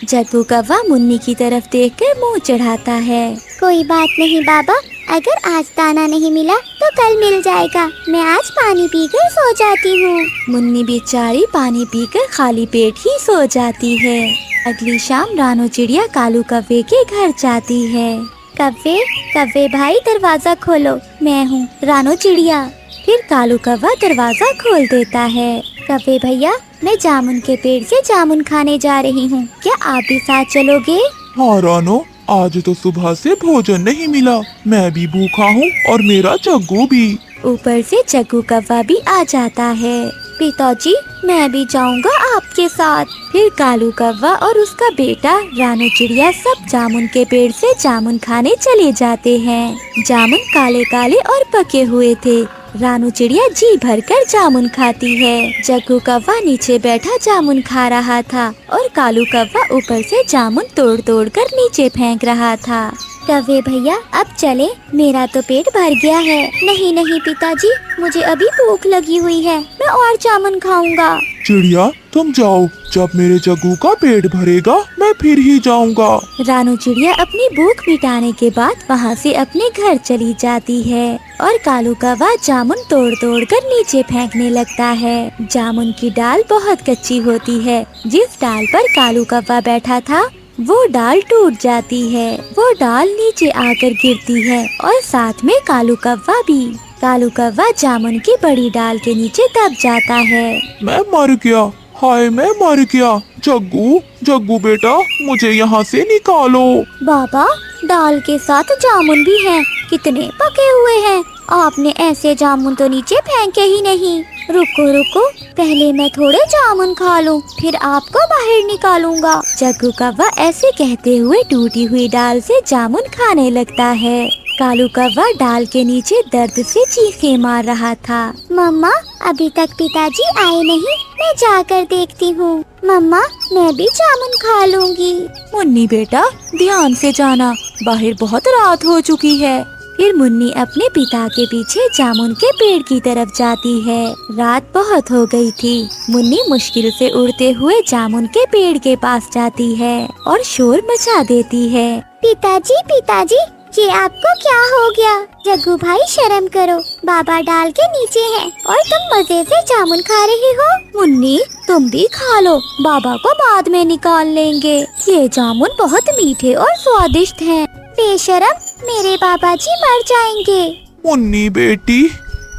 जग्गू कौवा मुन्नी की तरफ देखकर मुंह चढ़ाता है। कोई बात नहीं बाबा, अगर आज दाना नहीं मिला तो कल मिल जाएगा। मैं आज पानी पीकर सो जाती हूँ। मुन्नी बेचारी पानी पीकर खाली पेट ही सो जाती है। अगली शाम रानो चिड़िया कालू कौवे के घर जाती है। कव्वे कव्वे भाई दरवाजा खोलो, मैं हूँ रानो चिड़िया। फिर कालू कौवा दरवाजा खोल देता है। कव्वे भैया, मैं जामुन के पेड़ से जामुन खाने जा रही हूँ, क्या आप भी साथ चलोगे? हाँ रानो, आज तो सुबह से भोजन नहीं मिला, मैं भी भूखा हूँ और मेरा जग्गू भी। ऊपर से जग्गू कौवा भी आ जाता है। पिताजी, मैं भी जाऊंगा आपके साथ। फिर कालू कौवा और उसका बेटा रानो चिड़िया सब जामुन के पेड़ से जामुन खाने चले जाते हैं। जामुन काले काले और पके हुए थे। रानो चिड़िया जी भरकर जामुन खाती है। जग्गू कौवा नीचे बैठा जामुन खा रहा था और कालू कौवा ऊपर से जामुन तोड़ तोड़ कर नीचे फेंक रहा था। कव्वे भैया अब चले, मेरा तो पेट भर गया है। नहीं नहीं पिताजी, मुझे अभी भूख लगी हुई है, मैं और जामुन खाऊंगा। चिड़िया तुम जाओ, जब मेरे जग्गू का पेट भरेगा मैं फिर ही जाऊंगा। रानो चिड़िया अपनी भूख मिटाने के बाद वहाँ से अपने घर चली जाती है और कालू कौवा जामुन तोड़ तोड़ कर नीचे फेंकने लगता है। जामुन की डाल बहुत कच्ची होती है। जिस डाल पर कालू कौवा बैठा था वो डाल टूट जाती है। वो डाल नीचे आकर गिरती है और साथ में कालू कौवा भी। कालू कौवा जामुन की बड़ी डाल के नीचे दब जाता है। मैं मर गया, हाय मैं मर गया। जग्गू जग्गू बेटा, मुझे यहाँ से निकालो। बाबा, डाल के साथ जामुन भी हैं, कितने पके हुए हैं। आपने ऐसे जामुन तो नीचे फेंके ही नहीं। रुको रुको, पहले मैं थोड़े जामुन खा लूं, फिर आपको बाहर निकालूंगा। जग्गू कौवा ऐसे कहते हुए टूटी हुई डाल से जामुन खाने लगता है। कालू कौवा डाल के नीचे दर्द से चीखें मार रहा था। मम्मा, अभी तक पिताजी आए नहीं, मैं जाकर देखती हूँ। मम्मा, मैं भी जामुन खा लूंगी। मुन्नी बेटा, ध्यान से जाना, बाहर बहुत रात हो चुकी है। फिर मुन्नी अपने पिता के पीछे जामुन के पेड़ की तरफ जाती है। रात बहुत हो गई थी। मुन्नी मुश्किल से उड़ते हुए जामुन के पेड़ के पास जाती है और शोर मचा देती है। पिताजी पिताजी, ये आपको क्या हो गया? जग्गू भाई शर्म करो, बाबा डाल के नीचे हैं और तुम मजे से जामुन खा रही हो। मुन्नी, तुम भी खा लो, बाबा को बाद में निकाल लेंगे। ये जामुन बहुत मीठे और स्वादिष्ट हैं। बेशरम, मेरे बाबा जी मर जाएंगे। मुन्नी बेटी,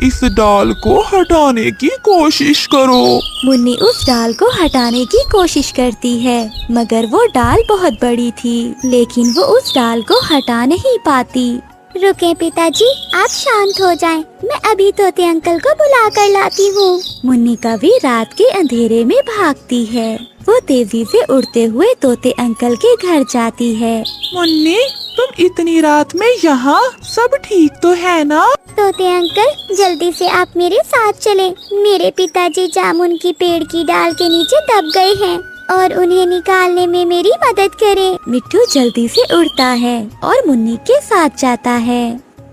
इस डाल को हटाने की कोशिश करो। मुन्नी उस डाल को हटाने की कोशिश करती है, मगर वो डाल बहुत बड़ी थी, लेकिन वो उस डाल को हटा नहीं पाती। रुके पिताजी, आप शांत हो जाएं, मैं अभी तोते अंकल को बुला कर लाती हूँ। मुन्नी कभी रात के अंधेरे में भागती है। वो तेजी से उड़ते हुए तोते अंकल के घर जाती है। मुन्नी, तुम इतनी रात में यहाँ, सब ठीक तो है ना? तोते अंकल, जल्दी से आप मेरे साथ चलें। मेरे पिताजी जामुन की पेड़ की डाल के नीचे दब गए हैं और उन्हें निकालने में मेरी मदद करें। मिट्ठू जल्दी से उड़ता है और मुन्नी के साथ जाता है।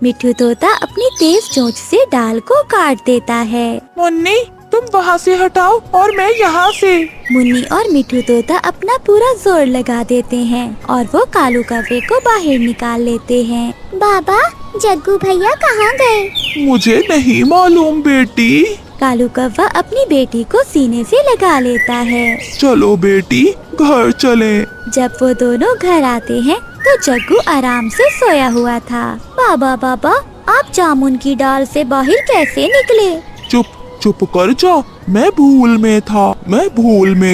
मिट्ठू तोता अपनी तेज चोंच से डाल को काट देता है। मुन्नी, तुम वहाँ से हटाओ और मैं यहाँ से। मुन्नी और मिट्ठू तोता अपना पूरा जोर लगा देते हैं और वो कालू कौवे को बाहर निकाल लेते हैं। बाबा, जग्गू भैया कहाँ गए? मुझे नहीं मालूम बेटी। कालू कौवा अपनी बेटी को सीने से लगा लेता है। चलो बेटी, घर चलें। जब वो दोनों घर आते हैं तो जग्गू आराम से सोया हुआ था। बाबा बाबा, आप जामुन की डाल से बाहर कैसे निकले? चुप चुप कर जा, मैं भूल में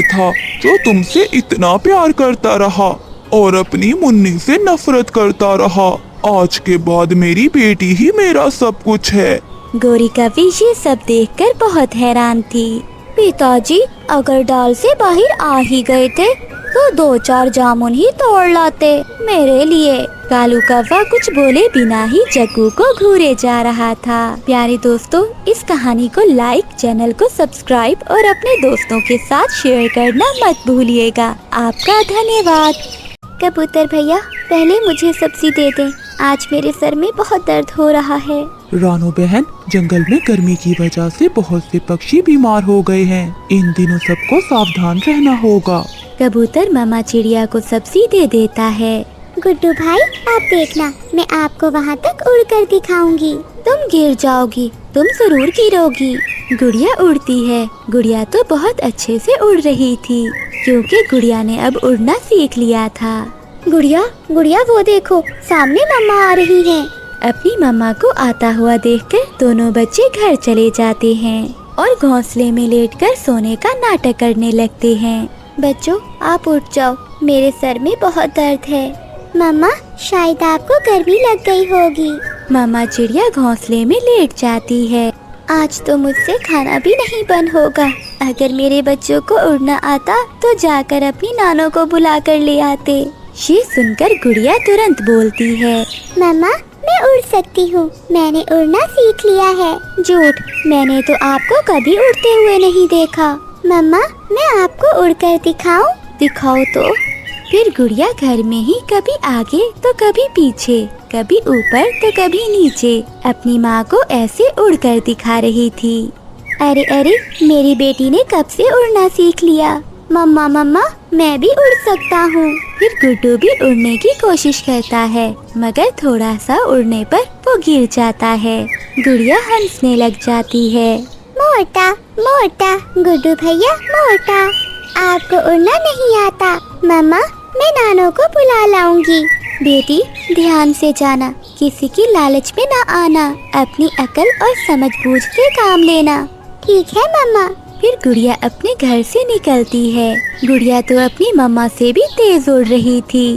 था जो तुमसे इतना प्यार करता रहा और अपनी मुन्नी से नफरत करता रहा। आज के बाद मेरी बेटी ही मेरा सब कुछ है। गोरी कौवी ये सब देखकर बहुत हैरान थी। पिताजी, अगर डाल से बाहर आ ही गए थे तो 2-4 जामुन ही तोड़ लाते मेरे लिए। कालू कौवा कुछ बोले बिना ही जग्गू को घूरे जा रहा था। प्यारे दोस्तों, इस कहानी को लाइक, चैनल को सब्सक्राइब और अपने दोस्तों के साथ शेयर करना मत भूलिएगा। आपका धन्यवाद। कबूतर भैया, पहले मुझे सब्जी दे दें, आज मेरे सर में बहुत दर्द हो रहा है। रानो बहन, जंगल में गर्मी की वजह से बहुत से पक्षी बीमार हो गए हैं। इन दिनों सबको सावधान रहना होगा। कबूतर मामा चिड़िया को सब्जी दे देता है। गुड्डू भाई, आप देखना, मैं आपको वहाँ तक उड़कर दिखाऊंगी। तुम गिर जाओगी, तुम जरूर गिरोगी। गुड़िया उड़ती है। गुड़िया तो बहुत अच्छे से उड़ रही थी, क्योंकि गुड़िया ने अब उड़ना सीख लिया था। गुड़िया, गुड़िया वो देखो, सामने मम्मा आ रही हैं। अपनी मम्मा को आता हुआ देखकर दोनों बच्चे घर चले जाते हैं और घोंसले में लेटकर सोने का नाटक करने लगते हैं। बच्चों, आप उठ जाओ, मेरे सर में बहुत दर्द है। मम्मा, शायद आपको गर्मी लग गई होगी। मामा चिड़िया घोंसले में लेट जाती है। आज तो मुझसे खाना भी नहीं बंद होगा। अगर मेरे बच्चों को उड़ना आता तो जाकर अपनी नानों को बुला कर ले आते। ये सुनकर गुड़िया तुरंत बोलती है, मम्मा, मैं उड़ सकती हूँ, मैंने उड़ना सीख लिया है। झूठ, मैंने तो आपको कभी उड़ते हुए नहीं देखा। मम्मा, मैं आपको उड़कर दिखाऊं? दिखाओ तो। फिर गुड़िया घर में ही कभी आगे तो कभी पीछे, कभी ऊपर तो कभी नीचे अपनी माँ को ऐसे उड़कर दिखा रही थी। अरे अरे, मेरी बेटी ने कब से उड़ना सीख लिया। मम्मा मम्मा, मैं भी उड़ सकता हूँ। फिर गुड्डू भी उड़ने की कोशिश करता है, मगर थोड़ा सा उड़ने पर वो गिर जाता है। गुड़िया हंसने लग जाती है। मोटा मोटा गुड्डू भैया, मोटा, आपको उड़ना नहीं आता। मम्मा, मैं नानों को बुला लाऊंगी। बेटी, ध्यान से जाना, किसी की लालच में ना आना, अपनी अकल और समझबूझ से काम लेना। ठीक है मम्मा। फिर गुड़िया अपने घर से निकलती है। गुड़िया तो अपनी मम्मा से भी तेज उड़ रही थी।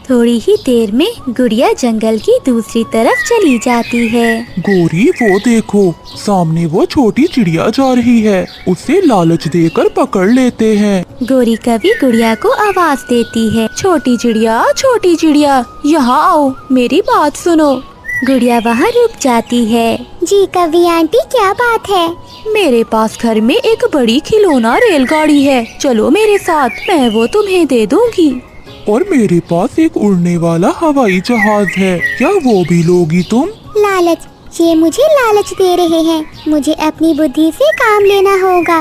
थोड़ी ही देर में गुड़िया जंगल की दूसरी तरफ चली जाती है। गोरी, वो देखो, सामने वो छोटी चिड़िया जा रही है। उसे लालच देकर पकड़ लेते हैं। गोरी कवि गुड़िया को आवाज देती है, छोटी चिड़िया, यहाँ आओ, मेरी बात सुनो। गुड़िया वहाँ रुक जाती है। जी कवि आंटी, क्या बात है? मेरे पास घर में एक बड़ी खिलौना रेलगाड़ी है, चलो मेरे साथ, मैं वो तुम्हें दे दूंगी। और मेरे पास एक उड़ने वाला हवाई जहाज है, क्या वो भी लोगी तुम? लालच, ये मुझे लालच दे रहे हैं। मुझे अपनी बुद्धि से काम लेना होगा।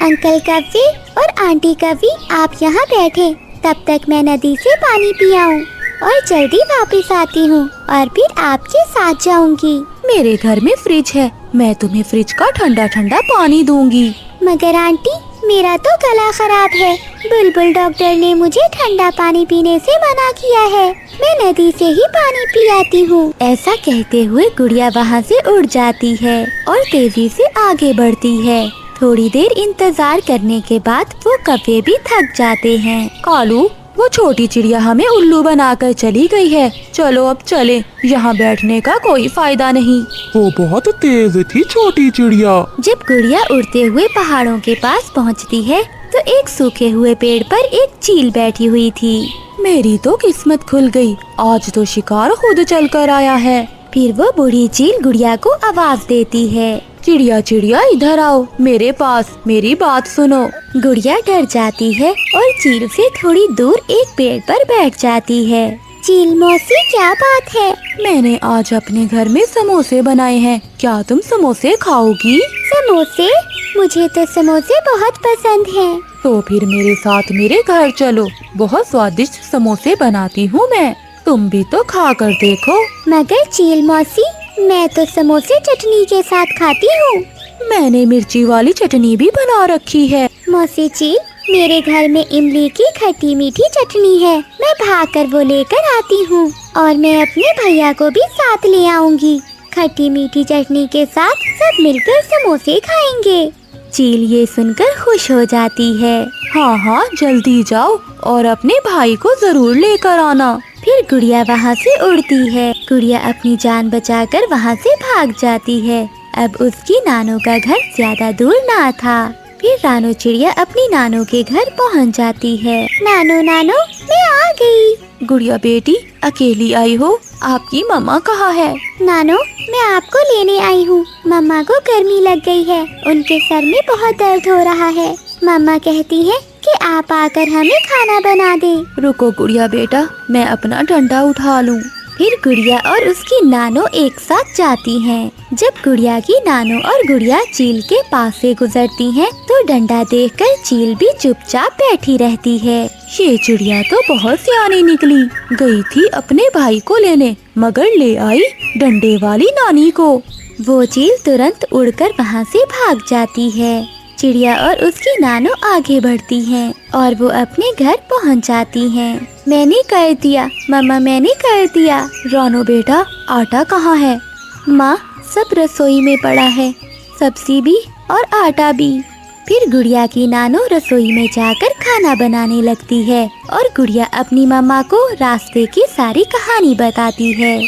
अंकल कवि और आंटी कवि, आप यहाँ बैठे, तब तक मैं नदी से पानी पी आऊं और जल्दी वापस आती हूँ और फिर आपके साथ जाऊंगी। मेरे घर में फ्रिज है, मैं तुम्हें फ्रिज का ठंडा ठंडा पानी दूंगी। मगर आंटी, मेरा तो गला खराब है। बुलबुल डॉक्टर ने मुझे ठंडा पानी पीने से मना किया है। मैं नदी से ही पानी पी आती हूँ। ऐसा कहते हुए गुड़िया वहाँ से उड़ जाती है और तेजी से आगे बढ़ती है। थोड़ी देर इंतजार करने के बाद वो कौवे भी थक जाते हैं। कालू, वो छोटी चिड़िया हमें उल्लू बनाकर चली गई है, चलो अब चले, यहाँ बैठने का कोई फायदा नहीं। वो बहुत तेज थी छोटी चिड़िया। जब गुड़िया उड़ते हुए पहाड़ों के पास पहुँचती है तो एक सूखे हुए पेड़ पर एक चील बैठी हुई थी। मेरी तो किस्मत खुल गई, आज तो शिकार खुद चल कर आया है। फिर वो बूढ़ी चील गुड़िया को आवाज देती है, चिड़िया इधर आओ, मेरे पास, मेरी बात सुनो। गुड़िया डर जाती है और चील से थोड़ी दूर एक पेड़ पर बैठ जाती है। चील मौसी, क्या बात है? मैंने आज अपने घर में समोसे बनाए हैं, क्या तुम समोसे खाओगी? समोसे? मुझे तो समोसे बहुत पसंद हैं। तो फिर मेरे साथ मेरे घर चलो, बहुत स्वादिष्ट समोसे बनाती हूँ मैं, तुम भी तो खा कर देखो। मगर चील मौसी, मैं तो समोसे चटनी के साथ खाती हूँ। मैंने मिर्ची वाली चटनी भी बना रखी है। मौसी चील, मेरे घर में इमली की खट्टी मीठी चटनी है, मैं भागकर वो लेकर आती हूँ और मैं अपने भैया को भी साथ ले आऊंगी। खट्टी मीठी चटनी के साथ सब मिलकर समोसे खाएंगे। चील ये सुनकर खुश हो जाती है। हाँ, जल्दी जाओ और अपने भाई को जरूर लेकर आना। फिर गुड़िया वहाँ से उड़ती है। गुड़िया अपनी जान बचाकर वहाँ से भाग जाती है। अब उसकी नानों का घर ज्यादा दूर ना था। फिर रानो चिड़िया अपनी नानो के घर पहुंच जाती है। नानो नानो, मैं आ गई। गुड़िया बेटी, अकेली आई हो? आपकी मम्मा कहाँ है? नानो, मैं आपको लेने आई हूँ। मम्मा को गर्मी लग गई है, उनके सर में बहुत दर्द हो रहा है। मम्मा कहती है कि आप आकर हमें खाना बना दें। रुको गुड़िया बेटा, मैं अपना डंडा उठा लूँ। फिर गुड़िया और उसकी नानो एक साथ जाती हैं। जब गुड़िया की नानो और गुड़िया चील के पास से गुजरती हैं, तो डंडा देखकर चील भी चुपचाप बैठी रहती है। ये चिड़िया तो बहुत सियानी निकली, गई थी अपने भाई को लेने, मगर ले आई डंडे वाली नानी को। वो चील तुरंत उड़कर वहाँ से भाग जाती है। चिड़िया और उसकी नानो आगे बढ़ती हैं और वो अपने घर पहुँच जाती हैं। मैंने कर दिया मम्मा, मैंने कर दिया। रानो बेटा, आटा कहाँ है? माँ, सब रसोई में पड़ा है, सब्जी भी और आटा भी। फिर गुड़िया की नानो रसोई में जाकर खाना बनाने लगती है और गुड़िया अपनी मम्मा को रास्ते की सारी कहानी बताती है।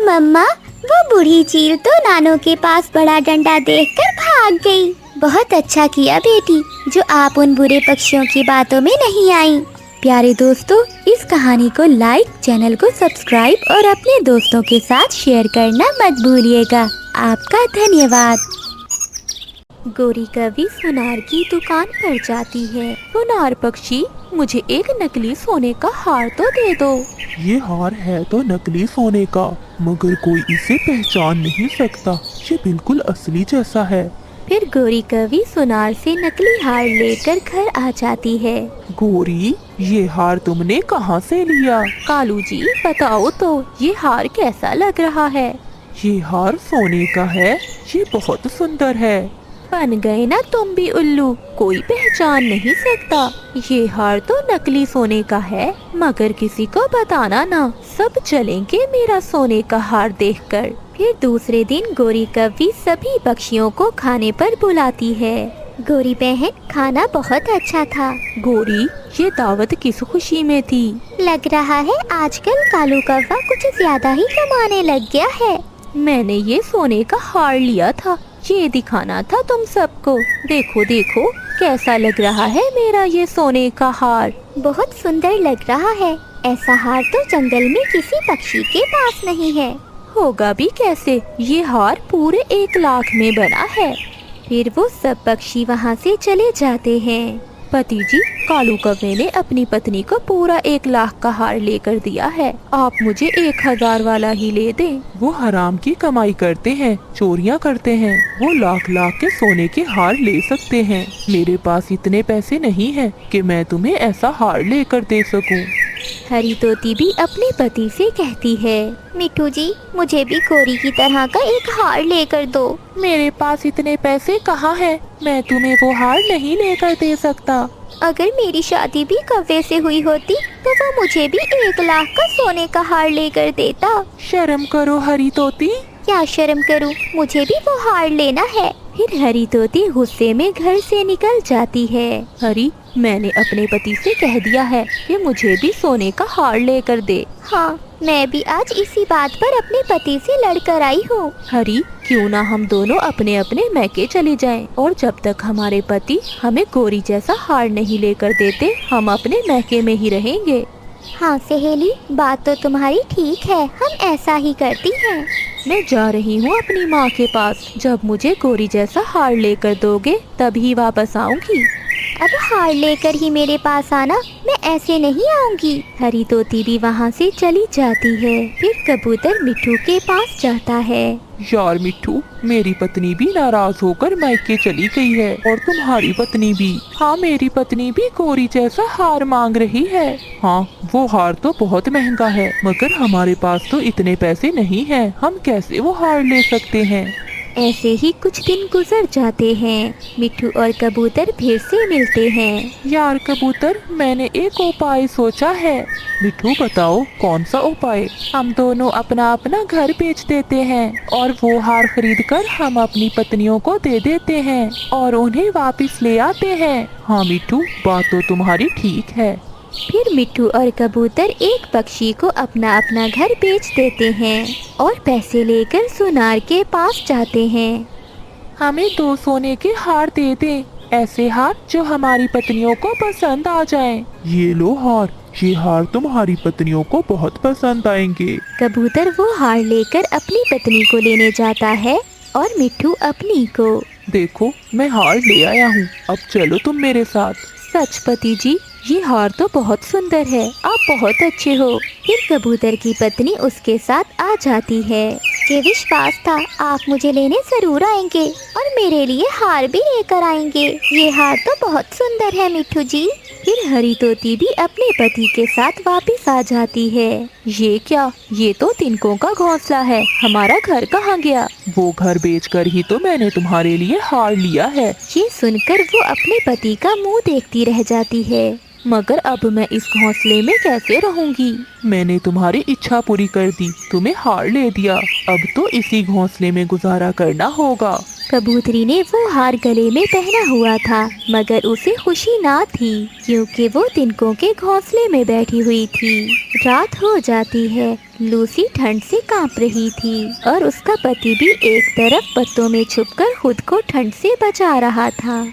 मम्मा, वो बूढ़ी चील तो नानो के पास बड़ा डंडा देखकर भाग गई। बहुत अच्छा किया बेटी, जो आप उन बुरे पक्षियों की बातों में नहीं आई। प्यारे दोस्तों, इस कहानी को लाइक, चैनल को सब्सक्राइब और अपने दोस्तों के साथ शेयर करना मत भूलिएगा। आपका धन्यवाद। गोरी कवि सुनार की दुकान पर जाती है। सुनार पक्षी, मुझे एक नकली सोने का हार तो दे दो। ये हार है तो नकली सोने का, मगर कोई इसे पहचान नहीं सकता। ये बिल्कुल असली जैसा है। फिर गोरी कवि सुनार से नकली हार लेकर घर आ जाती है। गोरी, ये हार तुमने कहाँ से लिया? कालू जी, बताओ तो, ये हार कैसा लग रहा है? ये हार सोने का है, ये बहुत सुंदर है। बन गए ना तुम भी उल्लू, कोई पहचान नहीं सकता। ये हार तो नकली सोने का है, मगर किसी को बताना ना, सब चलेंगे मेरा सोने का हार देखकर। फिर दूसरे दिन गोरी कवि सभी पक्षियों को खाने पर बुलाती है। गोरी बहन, खाना बहुत अच्छा था। गोरी, ये दावत किस खुशी में थी? लग रहा है आजकल कालू कौवा कुछ ज्यादा ही कमाने लग गया है। मैंने ये सोने का हार लिया था, ये दिखाना था तुम सबको। देखो देखो, कैसा लग रहा है मेरा ये सोने का हार। बहुत सुंदर लग रहा है। ऐसा हार तो जंगल में किसी पक्षी के पास नहीं है। होगा भी कैसे, ये हार पूरे 1 लाख में बना है। फिर वो सब पक्षी वहाँ से चले जाते हैं। पति जी, कालू कौवे ने अपनी पत्नी को पूरा 1 लाख का हार लेकर दिया है, आप मुझे 1000 वाला ही ले दें। वो हराम की कमाई करते हैं, चोरियां करते हैं। वो लाख लाख के सोने के हार ले सकते हैं। मेरे पास इतने पैसे नहीं हैं कि मैं तुम्हें ऐसा हार लेकर दे सकूं। हरी तोती भी अपने पति से कहती है, मिठू जी, मुझे भी गोरी की तरह का एक हार लेकर दो। मेरे पास इतने पैसे कहाँ हैं? मैं तुम्हें वो हार नहीं लेकर दे सकता। अगर मेरी शादी भी कौवे से हुई होती तो वो मुझे भी 1 लाख का सोने का हार लेकर देता। शर्म करो हरी तोती। क्या शर्म करूं, मुझे भी वो हार लेना है। फिर हरी तोती गुस्से में घर से निकल जाती है। हरी, मैंने अपने पति से कह दिया है कि मुझे भी सोने का हार लेकर दे। हाँ, मैं भी आज इसी बात पर अपने पति से लड़कर आई हूँ। हरी, क्यों ना हम दोनों अपने अपने मैके चले जाएं, और जब तक हमारे पति हमें गोरी जैसा हार नहीं लेकर देते, हम अपने मैके में ही रहेंगे। हाँ सहेली, बात तो तुम्हारी ठीक है, हम ऐसा ही करती हैं। मैं जा रही हूँ अपनी माँ के पास। जब मुझे गोरी जैसा हार लेकर दोगे तभी वापस आऊँगी। अब हार लेकर ही मेरे पास आना, मैं ऐसे नहीं आऊंगी। हरी तोती भी वहाँ से चली जाती है। फिर कबूतर मिट्ठू के पास जाता है। यार मिट्ठू, मेरी पत्नी भी नाराज होकर मायके चली गई है और तुम्हारी पत्नी भी। हाँ, मेरी पत्नी भी गोरी जैसा हार मांग रही है। हाँ, वो हार तो बहुत महंगा है, मगर हमारे पास तो इतने पैसे नहीं हैं। हम कैसे वो हार ले सकते हैं? ऐसे ही कुछ दिन गुजर जाते हैं। मिट्ठू और कबूतर फिर से मिलते हैं। यार कबूतर, मैंने एक उपाय सोचा है। मिट्ठू बताओ, कौन सा उपाय? हम दोनों अपना अपना घर बेच देते हैं और वो हार खरीदकर हम अपनी पत्नियों को दे देते हैं और उन्हें वापस ले आते हैं। हाँ मिट्ठू, बात तो तुम्हारी ठीक है। फिर मिट्ठू और कबूतर एक पक्षी को अपना अपना घर बेच देते हैं और पैसे लेकर सुनार के पास जाते हैं। हमें 2 सोने के हार दे दे, ऐसे हार जो हमारी पत्नियों को पसंद आ जाएं। ये लो हार, ये हार तुम्हारी पत्नियों को बहुत पसंद आएंगे। कबूतर वो हार लेकर अपनी पत्नी को लेने जाता है और मिट्ठू अपनी को। देखो मैं हार ले आया हूँ, अब चलो तुम मेरे साथ। सच पति जी, ये हार तो बहुत सुंदर है, आप बहुत अच्छे हो। फिर कबूतर की पत्नी उसके साथ आ जाती है। मुझे विश्वास था आप मुझे लेने जरूर आएंगे और मेरे लिए हार भी लेकर आएंगे। ये हार तो बहुत सुंदर है मिट्ठू जी। फिर हरी तोती भी अपने पति के साथ वापस आ जाती है। ये क्या, ये तो तिनकों का घोंसला है, हमारा घर कहाँ गया? वो घर बेचकर ही तो मैंने तुम्हारे लिए हार लिया है। ये सुनकर वो अपने पति का मुंह देखती रह जाती है। मगर अब मैं इस घोंसले में कैसे रहूंगी? मैंने तुम्हारी इच्छा पूरी कर दी, तुम्हें हार ले दिया, अब तो इसी घोंसले में गुजारा करना होगा। कबूतरी ने वो हार गले में पहना हुआ था, मगर उसे खुशी ना थी क्योंकि वो तिनकों के घोंसले में बैठी हुई थी। रात हो जाती है। लूसी ठंड से कांप रही थी और उसका पति भी एक तरफ पत्तों में छुपकर खुद को ठंड से बचा रहा था।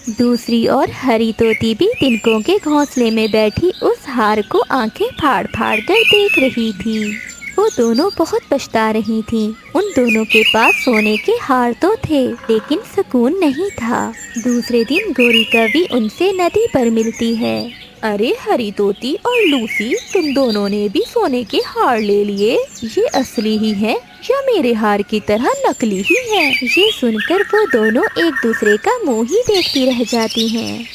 दूसरी ओर हरी तोती भी तिनकों के घोंसले में बैठी उस हार को आंखें फाड़ फाड़ कर देख रही थी। वो दोनों बहुत पछता रही थीं। उन दोनों के पास सोने के हार तो थे, लेकिन सुकून नहीं था। दूसरे दिन गोरी कवि उनसे नदी पर मिलती है। अरे हरी तोती और लूसी, तुम दोनों ने भी सोने के हार ले लिए। ये असली ही है या मेरे हार की तरह नकली ही है? ये सुनकर वो दोनों एक दूसरे का मुंह ही देखती रह जाती हैं।